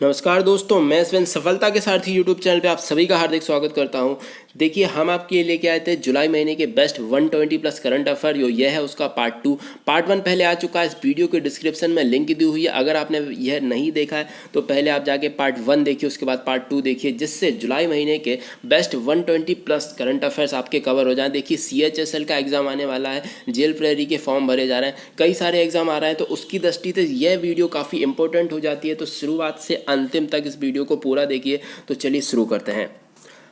नमस्कार दोस्तों, मैं स्वेन सफलता के सारथी यूट्यूब चैनल पे आप सभी का हार्दिक स्वागत करता हूं। देखिए, हम आपके लिए लेके आए थे जुलाई महीने के बेस्ट 120 प्लस करंट अफेयर। यह है उसका पार्ट 2। पार्ट 1 पहले आ चुका है, इस वीडियो के डिस्क्रिप्शन में लिंक दी हुई है। अगर आपने यह नहीं देखा है तो पहले आप जाके पार्ट 1 देखिए, उसके बाद पार्ट 2 देखिए, जिससे जुलाई महीने के बेस्ट 120 प्लस करंट अफेयर्स आपके कवर हो जाएं। देखिए, CHSL का एग्जाम आने वाला है, जेल प्रेरी के फॉर्म भरे जा रहे हैं, कई सारे एग्जाम आ रहे हैं, तो उसकी दृष्टि से यह वीडियो काफ़ी इंपॉर्टेंट हो जाती है। तो शुरुआत से अंतिम तक इस वीडियो को पूरा देखिए। तो चलिए शुरू करते हैं।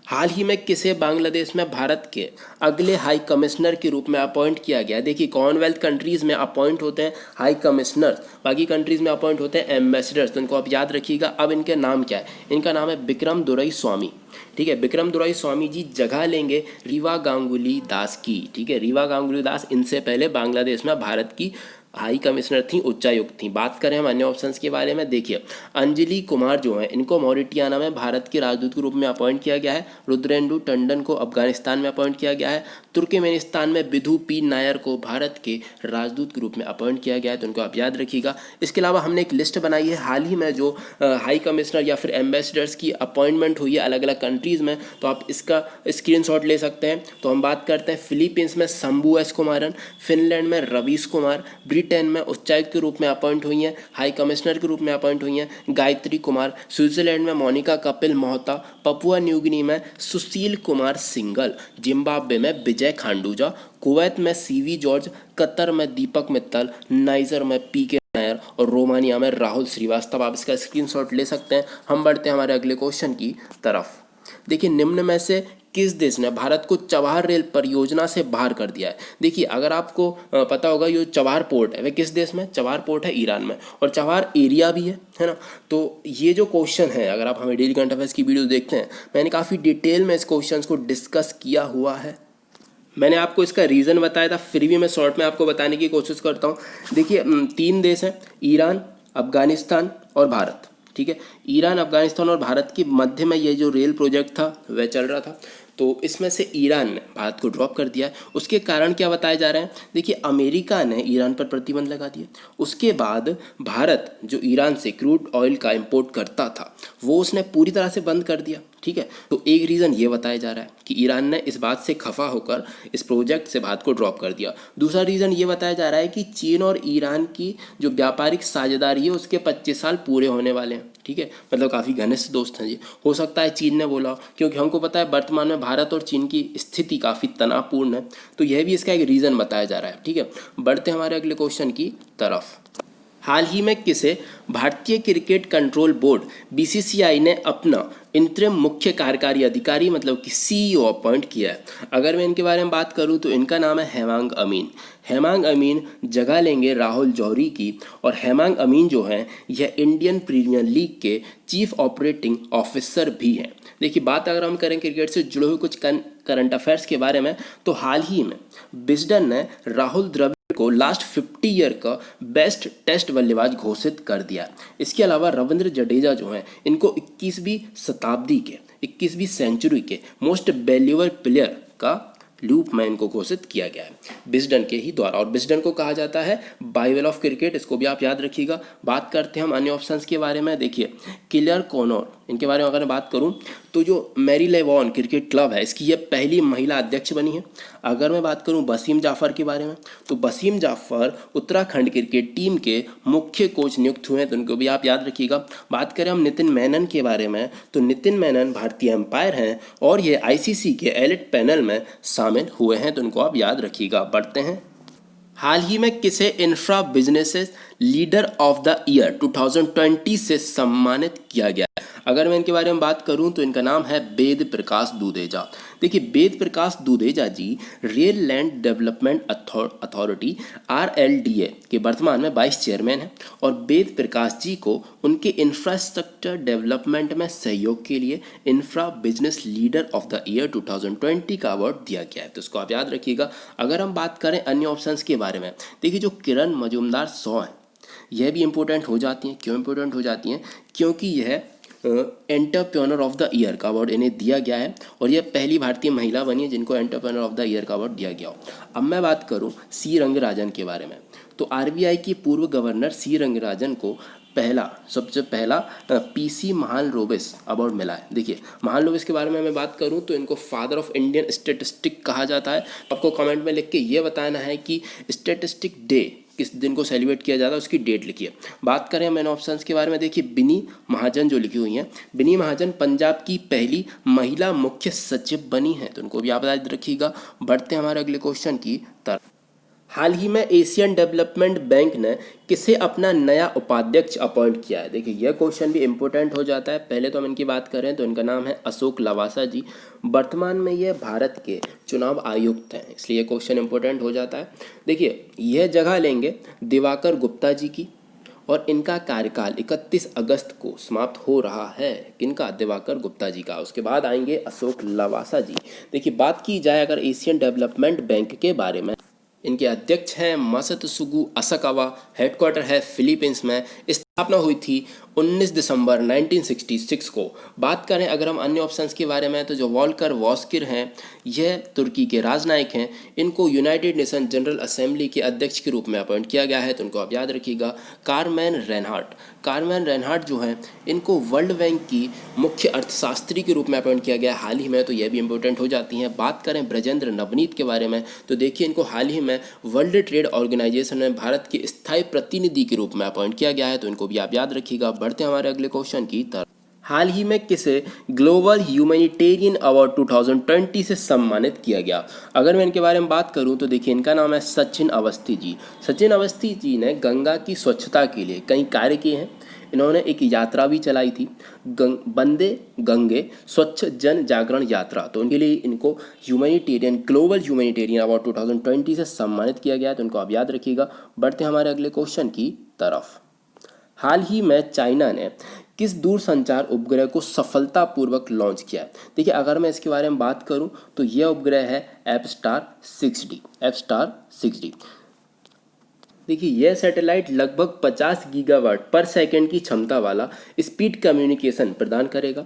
हाल ही में किसे बांग्लादेश में भारत के अगले हाई कमिश्नर के रूप में अपॉइंट किया गया? देखिए, कॉमनवेल्थ कंट्रीज़ में अपॉइंट होते हैं हाई कमिश्नर्स, बाकी कंट्रीज़ में अपॉइंट होते हैं एम्बेसडर्स। तो इनको आप याद रखिएगा। अब इनके नाम क्या है? इनका नाम है बिक्रम दुरई स्वामी। ठीक है, बिक्रम दुरई स्वामी जी जगह लेंगे रीवा गांगुली दास की। ठीक है, रीवा गांगुली दास इनसे पहले बांग्लादेश में भारत की हाई कमिश्नर थी, उच्चायुक्त थी। बात करें हम अन्य ऑप्शंस के बारे में, देखिए अंजलि कुमार जो है, इनको मॉरिटियाना में भारत के राजदूत के रूप में अपॉइंट किया गया है। रुद्रेंदु टंडन को अफगानिस्तान में अपॉइंट किया गया है। तुर्कमेनिस्तान में बिधु पी नायर को भारत के राजदूत के रूप में अपॉइंट किया गया है। तो उनको आप याद रखिएगा। इसके अलावा हमने एक लिस्ट बनाई है हाल ही में जो हाई कमिश्नर या फिर एम्बेसडर्स की अपॉइंटमेंट हुई है अलग अलग कंट्रीज़ में, तो आप इसका स्क्रीनशॉट ले सकते हैं। तो हम बात करते हैं फिलीपींस में शंभू एस कुमारन, फिनलैंड में रवीश कुमार, ब्रिटेन में उच्चायुक्त के रूप में अपॉइंट हुई हैं, हाई कमिश्नर के रूप में अपॉइंट हुई हैं गायत्री कुमार, स्विट्जरलैंड में Monika Kapil Mohta, Papua New Guinea में सुशील कुमार सिंगल, जिम्बाब्वे में विजय खांडूजा, कुवैत में सीवी जॉर्ज, कतर में दीपक मित्तल, नाइजर में पीके नायर और रोमानिया में राहुल श्रीवास्तव। आप इसका स्क्रीनशॉट ले सकते हैं। हम बढ़ते हैं हमारे अगले क्वेश्चन की तरफ। देखिए, निम्न में से किस देश ने भारत को चबाहार रेल परियोजना से बाहर कर दिया है? देखिए, अगर आपको पता होगा, ये चबाहार पोर्ट है वह किस देश में? चबाहार पोर्ट है ईरान में, और चबाहार एरिया भी है ना। तो ये जो क्वेश्चन है, अगर आप हमें डेली करंट अफेयर्स की वीडियो देखते हैं, मैंने काफ़ी डिटेल में इस क्वेश्चन को डिस्कस किया हुआ है। मैंने आपको इसका रीज़न बताया था, फिर भी मैं शॉर्ट में आपको बताने की कोशिश करता हूँ। देखिए, 3 देश हैं, ईरान, अफगानिस्तान और भारत। ठीक है, ईरान, अफगानिस्तान और भारत के मध्य में ये जो रेल प्रोजेक्ट था वह चल रहा था। तो इसमें से ईरान ने भारत को ड्रॉप कर दिया है। उसके कारण क्या बताए जा रहे हैं? देखिए, अमेरिका ने ईरान पर प्रतिबंध लगा दिया। उसके बाद भारत जो ईरान से क्रूड ऑयल का इंपोर्ट करता था वो उसने पूरी तरह से बंद कर दिया। ठीक है, तो एक रीज़न ये बताया जा रहा है कि ईरान ने इस बात से खफा होकर इस प्रोजेक्ट से भारत को ड्रॉप कर दिया। दूसरा रीज़न ये बताया जा रहा है कि चीन और ईरान की जो व्यापारिक साझेदारी है उसके 25 साल पूरे होने वाले हैं। ठीक है, मतलब काफ़ी घनिष्ठ दोस्त हैं जी। हो सकता है चीन ने बोला, क्योंकि हमको पता है वर्तमान में भारत और चीन की स्थिति काफ़ी तनावपूर्ण है। तो यह भी इसका एक रीज़न बताया जा रहा है। ठीक है, बढ़ते हमारे अगले क्वेश्चन की तरफ। हाल ही में किसे भारतीय क्रिकेट कंट्रोल बोर्ड BCCI ने अपना इंतरिम मुख्य कार्यकारी अधिकारी मतलब कि CEO अपॉइंट किया है? अगर मैं इनके बारे में बात करूं तो इनका नाम है हेमांग अमीन। हेमांग अमीन जगह लेंगे राहुल जौहरी की, और हेमांग अमीन जो हैं यह इंडियन प्रीमियर लीग के चीफ ऑपरेटिंग ऑफिसर भी हैं। देखिए, बात अगर हम करें क्रिकेट से जुड़े हुए कुछ करंट अफेयर्स के बारे में, तो हाल ही में विजडन ने राहुल द्रविड़ को लास्ट 50 ईयर का बेस्ट टेस्ट बल्लेबाज घोषित कर दिया। इसके अलावा रविंद्र जडेजा जो हैं इनको 21वीं शताब्दी के 21वीं सेंचुरी के मोस्ट वैल्यूएबल प्लेयर का लूप में इनको घोषित किया गया है विजडन के ही द्वारा, और विजडन को कहा जाता है बाइबल ऑफ क्रिकेट। इसको भी आप याद रखिएगा। बात करते हैं हम अन्य ऑप्शंस के बारे में। देखिए, क्लेयर कॉनोर, इनके बारे में अगर मैं बात करूं तो जो मैरीलेबॉन क्रिकेट क्लब है इसकी ये पहली महिला अध्यक्ष बनी है। अगर मैं बात करूं वसीम जाफ़र के बारे में, तो वसीम जाफ़र उत्तराखंड क्रिकेट टीम के मुख्य कोच नियुक्त हुए हैं। तो उनको भी आप याद रखिएगा। बात करें हम नितिन मेनन के बारे में, तो नितिन मेनन भारतीय एम्पायर हैं और ये ICC के एलिट पैनल में शामिल हुए हैं। तो उनको आप याद रखिएगा। बढ़ते हैं। हाल ही में किसे infra businesses leader of the year 2020 से सम्मानित किया गया? अगर मैं इनके बारे में बात करूं तो इनका नाम है वेद प्रकाश दुदेजा। देखिए, Ved Prakash Dudeja ji rail land development authority RLDA के वर्तमान में वाइस चेयरमैन हैं, और वेद प्रकाश जी को उनके इंफ्रास्ट्रक्चर डेवलपमेंट में सहयोग के लिए infra business leader of the year 2020 का अवार्ड दिया गया है। तो इसको आप याद रखिएगा। अगर हम बात करें अन्य ऑप्शंस के बारे में, देखिए जो किरण मजूमदार 100 हैं यह भी इम्पोर्टेंट हो जाती हैं। क्यों इम्पोर्टेंट हो जाती हैं? क्योंकि यह एंटरप्रेन्योर ऑफ द ईयर का अवार्ड इन्हें दिया गया है, और यह पहली भारतीय महिला बनी है जिनको एंटरप्रेन्योर ऑफ द ईयर का अवार्ड दिया गया हो। अब मैं बात करूं C रंगराजन के बारे में, तो RBI की पूर्व गवर्नर C रंगराजन को सबसे पहला पीसी महालनोबिस अवार्ड मिला है। देखिए महालनोबिस के बारे में मैं बात करूं तो इनको फादर ऑफ इंडियन स्टैटिस्टिक कहा जाता है। आपको कमेंट में लिख के ये बताना है कि स्टैटिस्टिक डे किस दिन को सेलिब्रेट किया जाता है, उसकी डेट लिखिए। बात करें मैन ऑप्शंस के बारे में, देखिए बिनी महाजन जो लिखी हुई हैं, बिनी महाजन पंजाब की पहली महिला मुख्य सचिव बनी है, तो उनको भी आप याद रखिएगा। बढ़ते हैं हमारे अगले क्वेश्चन की तरफ। हाल ही में एशियन डेवलपमेंट बैंक ने किसे अपना नया उपाध्यक्ष अपॉइंट किया है? देखिए यह क्वेश्चन भी इम्पोर्टेंट हो जाता है। पहले तो हम इनकी बात करें तो इनका नाम है अशोक लवासा जी। वर्तमान में यह भारत के चुनाव आयुक्त हैं, इसलिए क्वेश्चन इम्पोर्टेंट हो जाता है। देखिए यह जगह लेंगे दिवाकर गुप्ता जी की, और इनका कार्यकाल 31 अगस्त को समाप्त हो रहा है। किनका? दिवाकर गुप्ता जी का। उसके बाद आएंगे अशोक लवासा जी। देखिए बात की जाए अगर एशियन डेवलपमेंट बैंक के बारे में, इनके अध्यक्ष हैं मासात्सुगु असाकावा, हेडक्वार्टर है फिलीपींस में, स्थापना हुई थी 19 दिसंबर 1966 को। बात करें अगर हम अन्य ऑप्शंस के बारे में तो जो वॉल्कर वॉस्किर हैं यह तुर्की के राजनयिक हैं। इनको यूनाइटेड नेशन जनरल असेंबली के अध्यक्ष के रूप में अपॉइंट किया गया है, तो उनको आप याद रखिएगा। कार्मेन रेनहार्ट जो हैं इनको वर्ल्ड बैंक की मुख्य अर्थशास्त्री के रूप में अपॉइंट किया गया हाल ही में, तो यह भी इंपॉर्टेंट हो जाती हैं। बात करें ब्रजेंद्र नवनीत के बारे में तो देखिए इनको हाल ही में वर्ल्ड ट्रेड ऑर्गेनाइजेशन में भारत के स्थायी प्रतिनिधि के रूप में अपॉइंट किया गया है, तो इनको भी आप याद रखिएगा। बढ़ते हैं हमारे अगले क्वेश्चन की तरफ। हाल ही में किसे ग्लोबल ह्यूमैनिटेरियन अवार्ड 2020 से सम्मानित किया गया? अगर मैं इनके बारे में बात करूं तो देखिए इनका नाम है सचिन अवस्थी जी। सचिन अवस्थी जी ने गंगा की स्वच्छता के लिए कई कार्य किए हैं। इन्होंने एक यात्रा भी चलाई थी, वंदे गंगे स्वच्छ जन जागरण यात्रा, तो उनके लिए इनको ग्लोबल ह्यूमैनिटेरियन अवार्ड 2020 से सम्मानित किया गया, तो उनको आप याद रखिएगा। बढ़ते हैं हमारे अगले क्वेश्चन की तरफ। हाल ही में चाइना ने किस दूरसंचार उपग्रह को सफलतापूर्वक लॉन्च किया है? देखिए अगर मैं इसके बारे में बात करूं तो यह उपग्रह है एपस्टार 6D। देखिए यह सैटेलाइट लगभग 50 गीगावाट पर सेकंड की क्षमता वाला स्पीड कम्युनिकेशन प्रदान करेगा,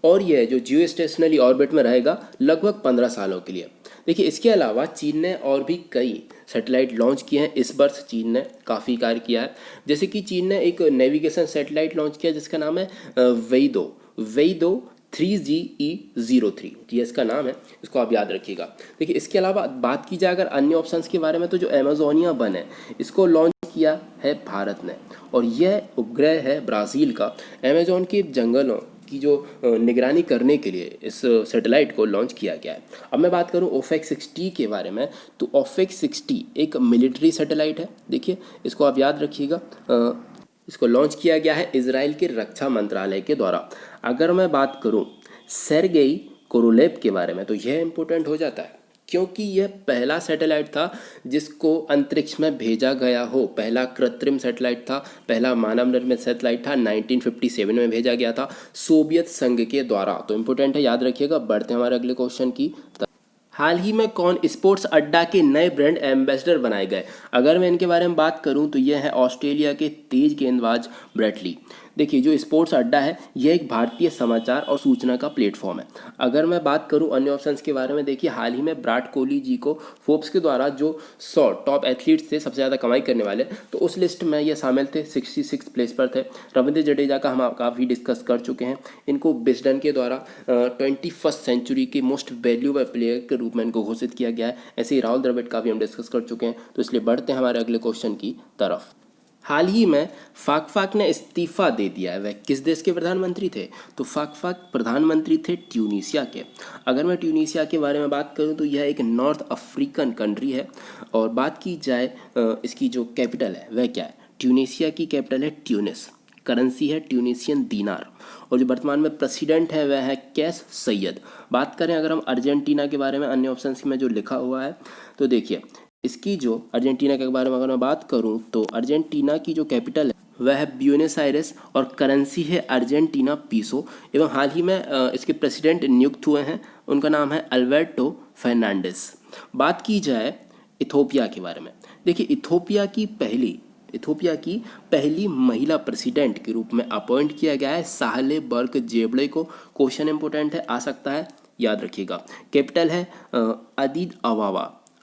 और यह जो जियो स्टेशनरी ऑर्बिट में रहेगा लगभग 15 सालों के लिए। देखिए इसके अलावा चीन ने और भी कई सैटेलाइट लॉन्च किए हैं। इस वर्ष चीन ने काफ़ी कार्य किया है, जैसे कि चीन ने एक नेविगेशन सैटेलाइट लॉन्च किया जिसका नाम है वेइदो 3GE03, ये इसका नाम है, इसको आप याद रखिएगा। देखिए इसके अलावा बात की जाए अगर अन्य ऑप्शंस के बारे में तो जो अमेजोनिया वन है इसको लॉन्च किया है भारत ने, और यह उपग्रह है ब्राज़ील का। अमेजोन के जंगलों की जो निगरानी करने के लिए इस सैटेलाइट को लॉन्च किया गया है। अब मैं बात करूं OFAC 60 के बारे में, तो OFAC 60 एक मिलिट्री सैटेलाइट है। देखिए इसको आप याद रखिएगा। इसको लॉन्च किया गया है इजराइल के रक्षा मंत्रालय के द्वारा। अगर मैं बात करूं सेर्गेई कोरोलेव के बारे में तो यह इंपॉर्टेंट हो जाता है, क्योंकि यह पहला सैटेलाइट था जिसको अंतरिक्ष में भेजा गया हो, पहला कृत्रिम सैटेलाइट था, पहला मानव निर्मित सैटेलाइट था, 1957 में भेजा गया था सोवियत संघ के द्वारा, तो इंपॉर्टेंट है, याद रखिएगा। बढ़ते हैं हमारे अगले क्वेश्चन की। हाल ही में कौन स्पोर्ट्स अड्डा के नए ब्रांड एम्बेसडर बनाए गए? अगर मैं इनके बारे में बात करूं तो यह है ऑस्ट्रेलिया के तेज गेंदबाज ब्रेटली। देखिए जो स्पोर्ट्स अड्डा है यह एक भारतीय समाचार और सूचना का प्लेटफॉर्म है। अगर मैं बात करूं अन्य ऑप्शंस के बारे में, देखिए हाल ही में विराट कोहली जी को फोर्ब्स के द्वारा जो 100 टॉप एथलीट्स थे सबसे ज़्यादा कमाई करने वाले, तो उस लिस्ट में ये शामिल थे, 66 प्लेस पर थे। रविंद्र जडेजा का हम काफ़ी डिस्कस कर चुके हैं, इनको विजडन के द्वारा 21st सेंचुरी के मोस्ट वैल्यूएबल प्लेयर के रूप में इनको घोषित किया गया है। ऐसे ही राहुल द्रविड़ का भी हम डिस्कस कर चुके हैं, तो इसलिए बढ़ते हैं हमारे अगले क्वेश्चन की तरफ। हाल ही में फाकफाक ने इस्तीफा दे दिया है, वह किस देश के प्रधानमंत्री थे? तो फाकफाक प्रधानमंत्री थे ट्यूनीशिया के। अगर मैं ट्यूनीशिया के बारे में बात करूं तो यह एक नॉर्थ अफ्रीकन कंट्री है, और बात की जाए इसकी जो कैपिटल है वह क्या है? ट्यूनीशिया की कैपिटल है ट्यूनिस, करेंसी है ट्यूनीशियन दीनार, और जो वर्तमान में प्रेसिडेंट है वह है कैस सैयद। बात करें अगर हम अर्जेंटीना के बारे में, अन्य ऑप्शंस में जो लिखा हुआ है, तो देखिए इसकी जो अर्जेंटीना के बारे में अगर मैं बात करूं तो अर्जेंटीना की जो कैपिटल है वह है ब्यूनस आयरेस, और करेंसी है अर्जेंटीना पीसो, एवं हाल ही में इसके प्रेसिडेंट नियुक्त हुए हैं, उनका नाम है अल्बर्टो फर्नांडिस। बात की जाए इथोपिया के बारे में, देखिए इथोपिया की पहली महिला प्रेसिडेंट के रूप में अपॉइंट किया गया है साहले वर्क जेबड़े को। क्वेश्चन इंपोर्टेंट है, आ सकता है, याद रखिएगा। कैपिटल है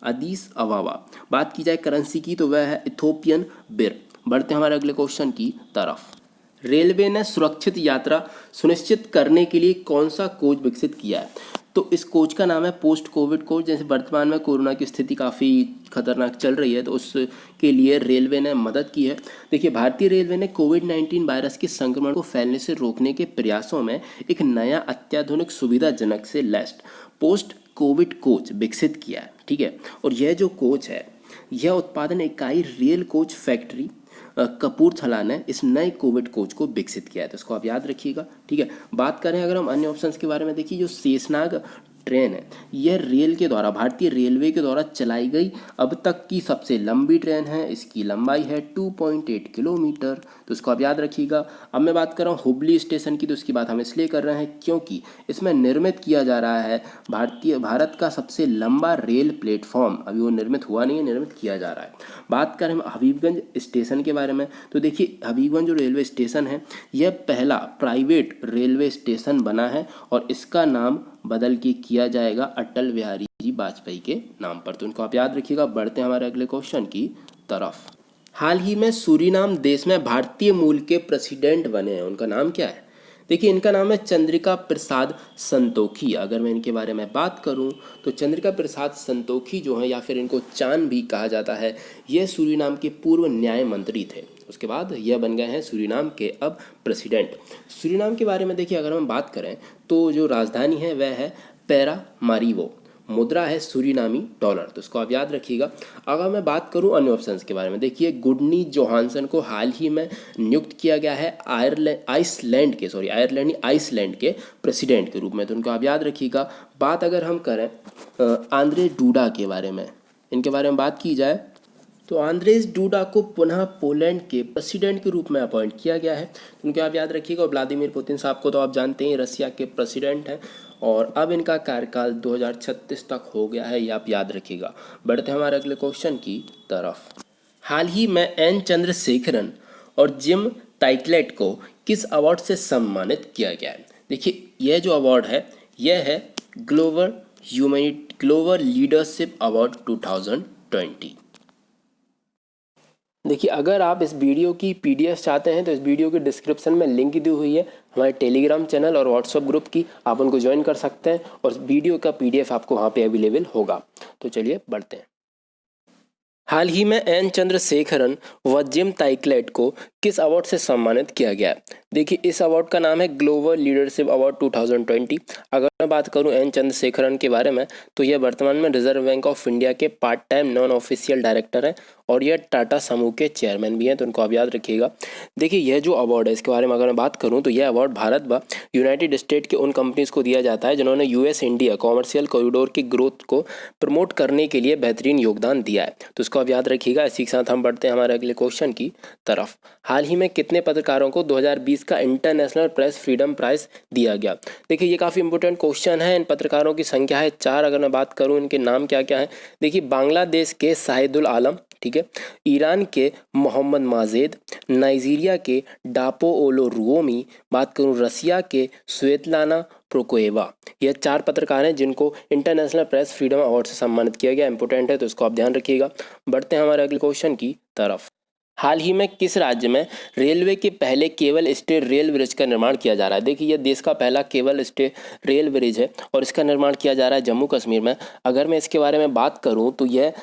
अदीस अवावा। बात की जाए करेंसी की तो वह है इथोपियन बिर। बढ़ते हैं हमारे अगले क्वेश्चन की तरफ। रेलवे ने सुरक्षित यात्रा सुनिश्चित करने के लिए कौन सा कोच विकसित किया है? तो इस कोच का नाम है पोस्ट कोविड कोच। जैसे वर्तमान में कोरोना की स्थिति काफ़ी खतरनाक चल रही है, तो उसके लिए रेलवे ने मदद की है। देखिए, भारतीय रेलवे ने कोविड-19 वायरस के संक्रमण को फैलने से रोकने के प्रयासों में एक नया अत्याधुनिक सुविधाजनक से लैस पोस्ट कोविड कोच विकसित किया है। ठीक है, और यह जो कोच है, यह उत्पादन इकाई रेल कोच फैक्ट्री कपूरथला ने इस नए कोविड कोच को विकसित किया है, तो इसको आप याद रखिएगा। ठीक है, बात करें अगर हम अन्य ऑप्शंस के बारे में, देखिए जो शेषनाग ट्रेन है, यह रेल के द्वारा, भारतीय रेलवे के द्वारा चलाई गई अब तक की सबसे लंबी ट्रेन है। इसकी लंबाई है 2.8 किलोमीटर, तो इसको आप याद रखिएगा। अब मैं बात कर रहा हूँ हुबली स्टेशन की, तो इसकी बात हम इसलिए कर रहे हैं क्योंकि इसमें निर्मित किया जा रहा है भारत का सबसे लंबा रेल प्लेटफॉर्म। अभी वो निर्मित हुआ नहीं है, निर्मित किया जा रहा है। बात करें हम हबीबगंज स्टेशन के बारे में, तो देखिए हबीबगंज जो रेलवे स्टेशन है, यह पहला प्राइवेट रेलवे स्टेशन बना है और इसका नाम बदल के किया जाएगा अटल बिहारी जी वाजपेयी के नाम पर, तो उनको आप याद रखिएगा। बढ़ते हैं हमारे अगले क्वेश्चन की तरफ। हाल ही में सूरीनाम देश में भारतीय मूल के प्रेसिडेंट बने हैं, उनका नाम क्या है? देखिए, इनका नाम है चंद्रिका प्रसाद संतोखी। अगर मैं इनके बारे में बात करूं तो चंद्रिका प्रसाद संतोखी जो है, या फिर इनको चांद भी कहा जाता है, ये सूरीनाम के पूर्व न्याय मंत्री थे। उसके बाद यह बन गए हैं सूरीनाम के अब प्रेसिडेंट। सूरीनाम के बारे में देखिए, अगर हम बात करें तो जो राजधानी है वह है पैरामारीवो, मुद्रा है सूरीनामी डॉलर, तो इसको आप याद रखिएगा। अगर मैं बात करूं अन्य ऑप्शंस के बारे में, देखिए गुडनी जोहानसन को हाल ही में नियुक्त किया गया है आइसलैंड के प्रेसिडेंट के रूप में, तो उनको आप याद रखिएगा। बात अगर हम करें आंद्रे डूडा के बारे में, इनके बारे में बात की जाए तो आंद्रेज डूडा को पुनः पोलैंड के प्रेसिडेंट के रूप में अपॉइंट किया गया है, तो उनको आप याद रखिएगा। और व्लादिमीर पुतिन साहब को तो आप जानते हैं, रसिया के प्रेसिडेंट हैं और अब इनका कार्यकाल 2036 तक हो गया है, ये आप याद रखिएगा। बढ़ते हैं हमारे अगले क्वेश्चन की तरफ। हाल ही में एन चंद्रशेखरन और जिम ताइटलेट को किस अवार्ड से सम्मानित किया गया है? देखिए, यह जो अवार्ड है, यह है ग्लोबल लीडरशिप अवार्ड 2020। देखिए, अगर आप इस वीडियो की पीडीएफ चाहते हैं तो इस वीडियो के डिस्क्रिप्शन में लिंक दी हुई है हमारे टेलीग्राम चैनल और व्हाट्सएप ग्रुप की, आप उनको ज्वाइन कर सकते हैं और वीडियो का पीडीएफ आपको वहाँ पे अवेलेबल होगा। तो चलिए बढ़ते हैं। हाल ही में एन चंद्रशेखरन व जिम ताइटलेट को किस अवार्ड से सम्मानित किया गया है? देखिए, इस अवार्ड का नाम है ग्लोबल लीडरशिप अवार्ड 2020। अगर मैं बात करूं एन चंद्रशेखरन के बारे में, तो यह वर्तमान में रिजर्व बैंक ऑफ इंडिया के part time non official director हैं और यह टाटा समूह के चेयरमैन भी हैं, तो उनको आप याद रखिएगा। देखिए, यह जो अवार्ड है, इसके बारे में अगर मैं बात करूँ तो यह अवार्ड भारत व यूनाइटेड स्टेट के उन कंपनीज़ को दिया जाता है जिन्होंने यूएस इंडिया कॉमर्शियल कॉरिडोर की ग्रोथ को प्रमोट करने के लिए बेहतरीन योगदान दिया है, तो इसको आप याद रखिएगा। इसी के साथ हम बढ़ते हैं हमारे अगले क्वेश्चन की तरफ। हाल ही में कितने पत्रकारों को 2020 का इंटरनेशनल प्रेस फ्रीडम प्राइज दिया गया? देखिए, ये काफ़ी इंपॉर्टेंट क्वेश्चन है। इन पत्रकारों की संख्या है 4। अगर मैं बात करूं इनके नाम क्या क्या है, देखिए बांग्लादेश के शाहिदुल आलम, ठीक है, ईरान के मोहम्मद माजेद, नाइजीरिया के डापो ओलो रुओमी, बात करूं रसिया के स्वेतलाना प्रोकोएवा। ये 4 पत्रकार हैं जिनको इंटरनेशनल प्रेस फ्रीडम अवार्ड से सम्मानित किया गया। इंपॉर्टेंट है, तो इसको आप ध्यान रखिएगा। बढ़ते हैं हमारे अगले क्वेश्चन की तरफ। हाल ही में किस राज्य में रेलवे के पहले केबल स्टे रेल ब्रिज का निर्माण किया जा रहा है? देखिए, यह देश का पहला केबल स्टे रेल ब्रिज है और इसका निर्माण किया जा रहा है जम्मू कश्मीर में। अगर मैं इसके बारे में बात करूं तो यह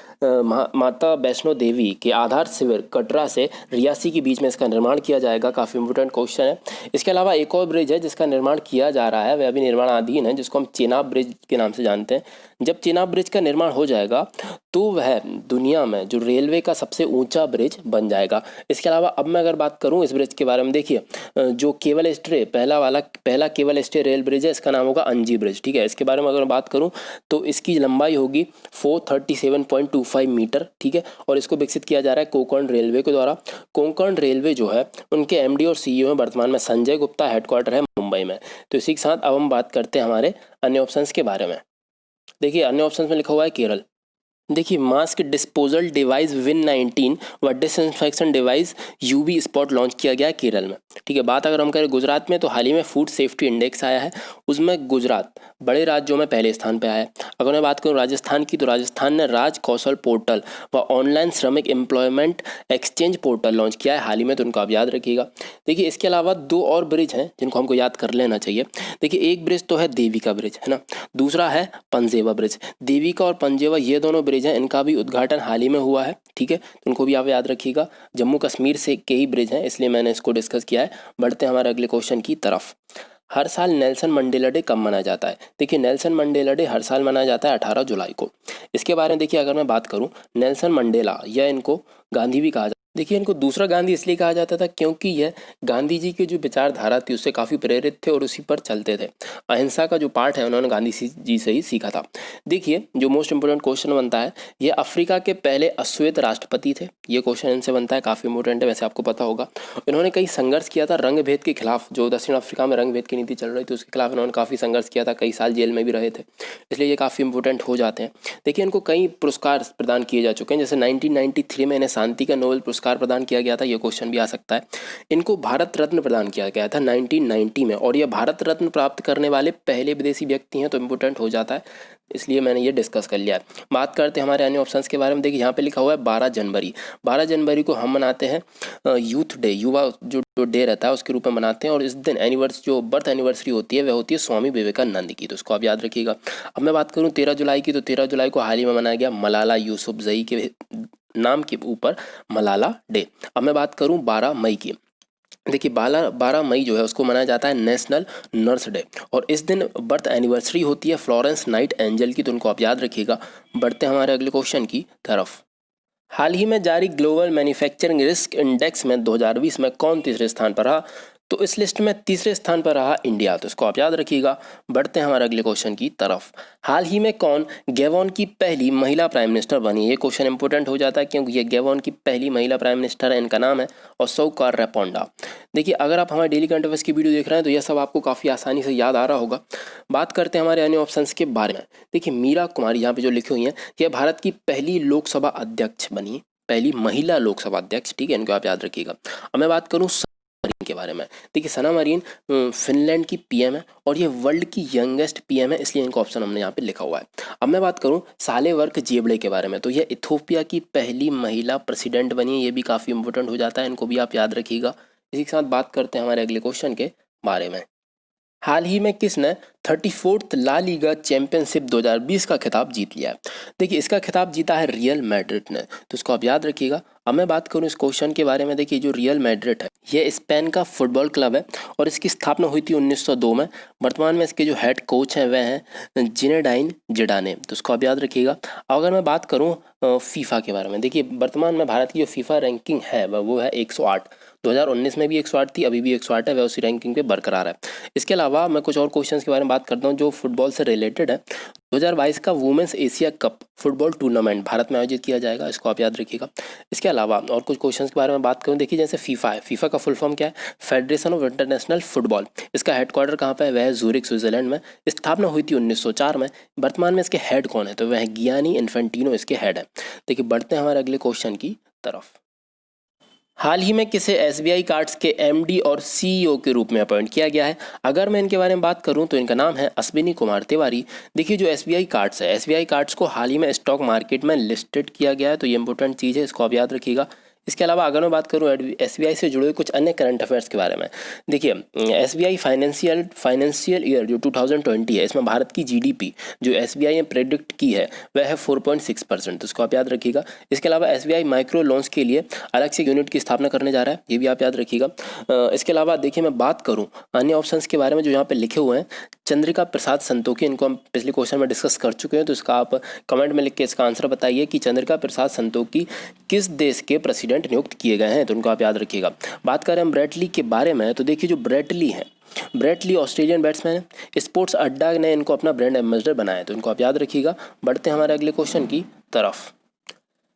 माता वैष्णो देवी के आधार शिविर कटरा से रियासी के बीच में इसका निर्माण किया जाएगा। काफ़ी इंपॉर्टेंट क्वेश्चन है। इसके अलावा एक और ब्रिज है जिसका निर्माण किया जा रहा है, वह अभी निर्माणाधीन है, जिसको हम चेनाब ब्रिज के नाम से जानते हैं। जब चेनाब ब्रिज का निर्माण हो जाएगा तो वह दुनिया में जो रेलवे का सबसे ऊंचा ब्रिज बन जाएगा। इसके अलावा अब मैं अगर बात करूं इस ब्रिज के बारे में, देखिए जो केबल स्टे पहला केबल स्टे रेल ब्रिज है, इसका नाम होगा अंजी ब्रिज, ठीक है। इसके बारे में अगर मैं बात करूं तो इसकी लंबाई होगी 437.25 मीटर, ठीक है, और इसको विकसित किया जा रहा है कोंकण रेलवे के द्वारा। कोंकण रेलवे जो है उनके एमडी और सीईओ हैं वर्तमान में संजय गुप्ता, हेडक्वार्टर है मुंबई में। तो इसी के साथ अब हम बात करते हैं हमारे अन्य ऑप्शंस के बारे में। देखिए, अन्य ऑप्शंस में लिखा हुआ है केरल, देखिए मास्क डिस्पोजल डिवाइस विन 19 व disinfection device UV spot launch किया गया है केरल में। ठीक है, बात अगर हम करें गुजरात में तो हाल ही में फूड सेफ्टी इंडेक्स आया है, उसमें गुजरात बड़े राज्यों में पहले स्थान पर आया है। अगर मैं बात करूं राजस्थान की तो राजस्थान ने राज कौशल पोर्टल व ऑनलाइन श्रमिक एम्प्लॉयमेंट एक्सचेंज पोर्टल लॉन्च किया है हाल ही में, तो उनको आप याद रखिएगा। देखिए इसके अलावा दो और ब्रिज हैं जिनको हमको याद कर लेना चाहिए। देखिए एक ब्रिज तो है देविका ब्रिज, है ना, दूसरा है पंजेवा ब्रिज। देविका और पंजेवा ये दोनों ब्रिज हैं, इनका भी उद्घाटन हाल ही में हुआ है। ठीक है, तो उनको भी आप याद रखिएगा। जम्मू कश्मीर से के ही ब्रिज हैं इसलिए मैंने इसको डिस्कस किया है। बढ़ते हैं हमारे अगले क्वेश्चन की तरफ। हर साल नेल्सन मंडेला डे कब मनाया जाता है? देखिए नेल्सन मंडेला डे हर साल मनाया जाता है 18 जुलाई को। इसके बारे में देखिए अगर मैं बात करूं, नेल्सन मंडेला या इनको गांधी भी कहा जाता है। देखिए इनको दूसरा गांधी इसलिए कहा जाता था क्योंकि यह गांधी जी की जो विचारधारा थी उससे काफ़ी प्रेरित थे और उसी पर चलते थे। अहिंसा का जो पाठ है उन्होंने गांधी जी से ही सीखा था। देखिए जो मोस्ट इंपोर्टेंट क्वेश्चन बनता है, ये अफ्रीका के पहले अश्वेत राष्ट्रपति थे। ये क्वेश्चन इनसे बनता है, काफ़ी इंपॉर्टेंट है, वैसे आपको पता होगा। इन्होंने कई संघर्ष किया था रंग भेद के खिलाफ। जो दक्षिण अफ्रीका में रंग भेद की नीति चल रही थी उसके खिलाफ इन्होंने काफ़ी संघर्ष किया था, कई साल जेल में भी रहे थे, इसलिए ये काफ़ी इंपॉर्टेंट हो जाते हैं। देखिए इनको कई पुरस्कार प्रदान किए जा चुके हैं, जैसे 1993 में इन्हें शांति का नोबेल पुरस्कार प्रदान किया गया था, ये क्वेश्चन भी आ सकता है। इनको भारत रत्न प्रदान किया गया था 1990 में, और ये भारत रत्न प्राप्त करने वाले पहले विदेशी व्यक्ति हैं, तो इंपॉर्टेंट हो जाता है, इसलिए मैंने ये डिस्कस कर लिया है। बात करते हैं हमारे अन्य ऑप्शंस के बारे में। देखिए यहाँ पे लिखा हुआ है 12 जनवरी। 12 जनवरी को हम मनाते हैं यूथ डे, युवा जो डे रहता है उसके रूप में मनाते हैं, और इस दिन जो बर्थ एनिवर्सरी होती है वह होती है स्वामी विवेकानंद की, तो इसको आप याद रखिएगा। अब मैं बात करूँ 13 जुलाई की, तो 13 जुलाई को हाल ही में मनाया गया मलाला यूसुफजई के नाम के ऊपर मलाला डे। अब मैं बात करूँ 12 मई की। देखिए 12 मई जो है उसको मनाया जाता है नेशनल नर्स डे, और इस दिन बर्थ एनिवर्सरी होती है फ्लोरेंस नाइट एंजल की, तो उनको आप याद रखिएगा। बढ़ते हैं हमारे अगले क्वेश्चन की तरफ। हाल ही में जारी ग्लोबल मैन्युफैक्चरिंग रिस्क इंडेक्स में 2020 में कौन तीसरे स्थान पर रहा? तो इस लिस्ट में तीसरे स्थान पर रहा इंडिया, तो इसको आप याद रखिएगा। बढ़ते हैं हमारे अगले क्वेश्चन की तरफ। हाल ही में कौन गैबोन की पहली महिला प्राइम मिनिस्टर बनी? ये क्वेश्चन इंपॉर्टेंट हो जाता है क्योंकि ये गैबोन की पहली महिला प्राइम मिनिस्टर है, इनका नाम है ओसौका रेपोंडा। देखिए अगर आप हमारे डेली करंट अफेयर्स की वीडियो देख रहे हैं तो यह सब आपको काफ़ी आसानी से याद आ रहा होगा। बात करते हैं हमारे अन्य ऑप्शंस के बारे में। देखिए मीरा कुमारी यहाँ पे जो लिखी हुई हैं, यह भारत की पहली लोकसभा अध्यक्ष बनी, पहली महिला लोकसभा अध्यक्ष। ठीक है, इनको आप याद रखिएगा। अब मैं बात करूँ मरीन के बारे में। देखिए सना मरीन फिनलैंड की पीएम है और ये वर्ल्ड की यंगेस्ट पीएम है, इसलिए इनको ऑप्शन हमने यहाँ पे लिखा हुआ है। अब मैं बात करूँ सालेवर्क जेबड़े के बारे में, तो ये इथोपिया की पहली महिला प्रेसिडेंट बनी है, ये भी काफ़ी इंपॉर्टेंट हो जाता है, इनको भी आप याद रखिएगा। इसी के साथ बात करते हैं हमारे अगले क्वेश्चन के बारे में। हाल ही में किसने 34th ला लीगा चैंपियनशिप 2020 का खिताब जीत लिया है? देखिए इसका खिताब जीता है रियल मैड्रिड ने, तो इसको आप याद रखिएगा। अब मैं बात करूं इस क्वेश्चन के बारे में। देखिए जो रियल मैड्रिड है ये स्पेन का फुटबॉल क्लब है और इसकी स्थापना हुई थी 1902 में। वर्तमान में इसके जो हेड कोच हैं वह हैं जिनेडाइन जिडाने, तो इसको आप याद रखिएगा। अगर मैं बात करूँ फीफा के बारे में, देखिए वर्तमान में भारत की जो फीफा रैंकिंग है वो है 108। 2019 में भी 108 थी, अभी भी 108 है, वह उसी रैंकिंग पे बरकरार है। इसके अलावा मैं कुछ और क्वेश्चंस के बारे में बात करता हूं जो फुटबॉल से रिलेटेड है। 2022 का women's Asia cup football tournament Bharat में आयोजित किया जाएगा, इसको आप याद रखिएगा। इसके अलावा और कुछ क्वेश्चंस के बारे में बात करूं, देखिए जैसे फीफा है, फीफा का फुल फॉर्म क्या है? Federation of international football. इसका हेडक्वार्टर कहाँ पे है? वह है जूरिक स्विट्जरलैंड में। स्थापना हुई थी 1904 में। वर्तमान में इसके हेड कौन है? तो वह गियानी इन्फेंटिनो इसके हेड है। देखिए बढ़ते हैं हमारे अगले क्वेश्चन की तरफ। हाल ही में किसे एसबीआई कार्ड्स के एमडी और सीईओ के रूप में अपॉइंट किया गया है? अगर मैं इनके बारे में बात करूं तो इनका नाम है अश्विनी कुमार तिवारी। देखिए जो एसबीआई कार्ड्स है, एसबीआई कार्ड्स को हाल ही में स्टॉक मार्केट में लिस्टेड किया गया है, तो ये इंपॉर्टेंट चीज़ है, इसको आप याद रखिएगा। इसके अलावा अगर मैं बात करूं एसबीआई से जुड़े कुछ अन्य करंट अफेयर्स के बारे में, देखिए एसबीआई फाइनेंशियल ईयर जो 2020 है, इसमें भारत की जीडीपी जो एसबीआई ने प्रेडिक्ट की है वह है 4.6%, तो इसको आप याद रखिएगा। इसके अलावा एसबीआई माइक्रो लोन्स के लिए अलग से यूनिट की स्थापना करने जा रहा है, ये भी आप याद रखिएगा। इसके अलावा देखिए मैं बात करूँ अन्य ऑप्शंस के बारे में जो यहाँ पे लिखे हुए हैं, चंद्रिका प्रसाद संतोखी, इनको हम पिछले क्वेश्चन में डिस्कस कर चुके हैं, तो इसका आप कमेंट में लिख के इसका आंसर बताइए कि चंद्रिका प्रसाद संतोखी किस देश के प्रेसिडेंट नियुक्त किए गए हैं, तो उनको आप याद रखिएगा। बात करें हम ब्रेट ली के बारे में, तो देखिए जो ब्रेट ली है, ब्रेट ली ऑस्ट्रेलियन बैट्समैन है। स्पोर्ट्स अड्डा ने इनको अपना ब्रांड एम्बेसडर बनाया है, तो इनको आप याद रखिएगा। बढ़ते हैं हमारे अगले क्वेश्चन की तरफ।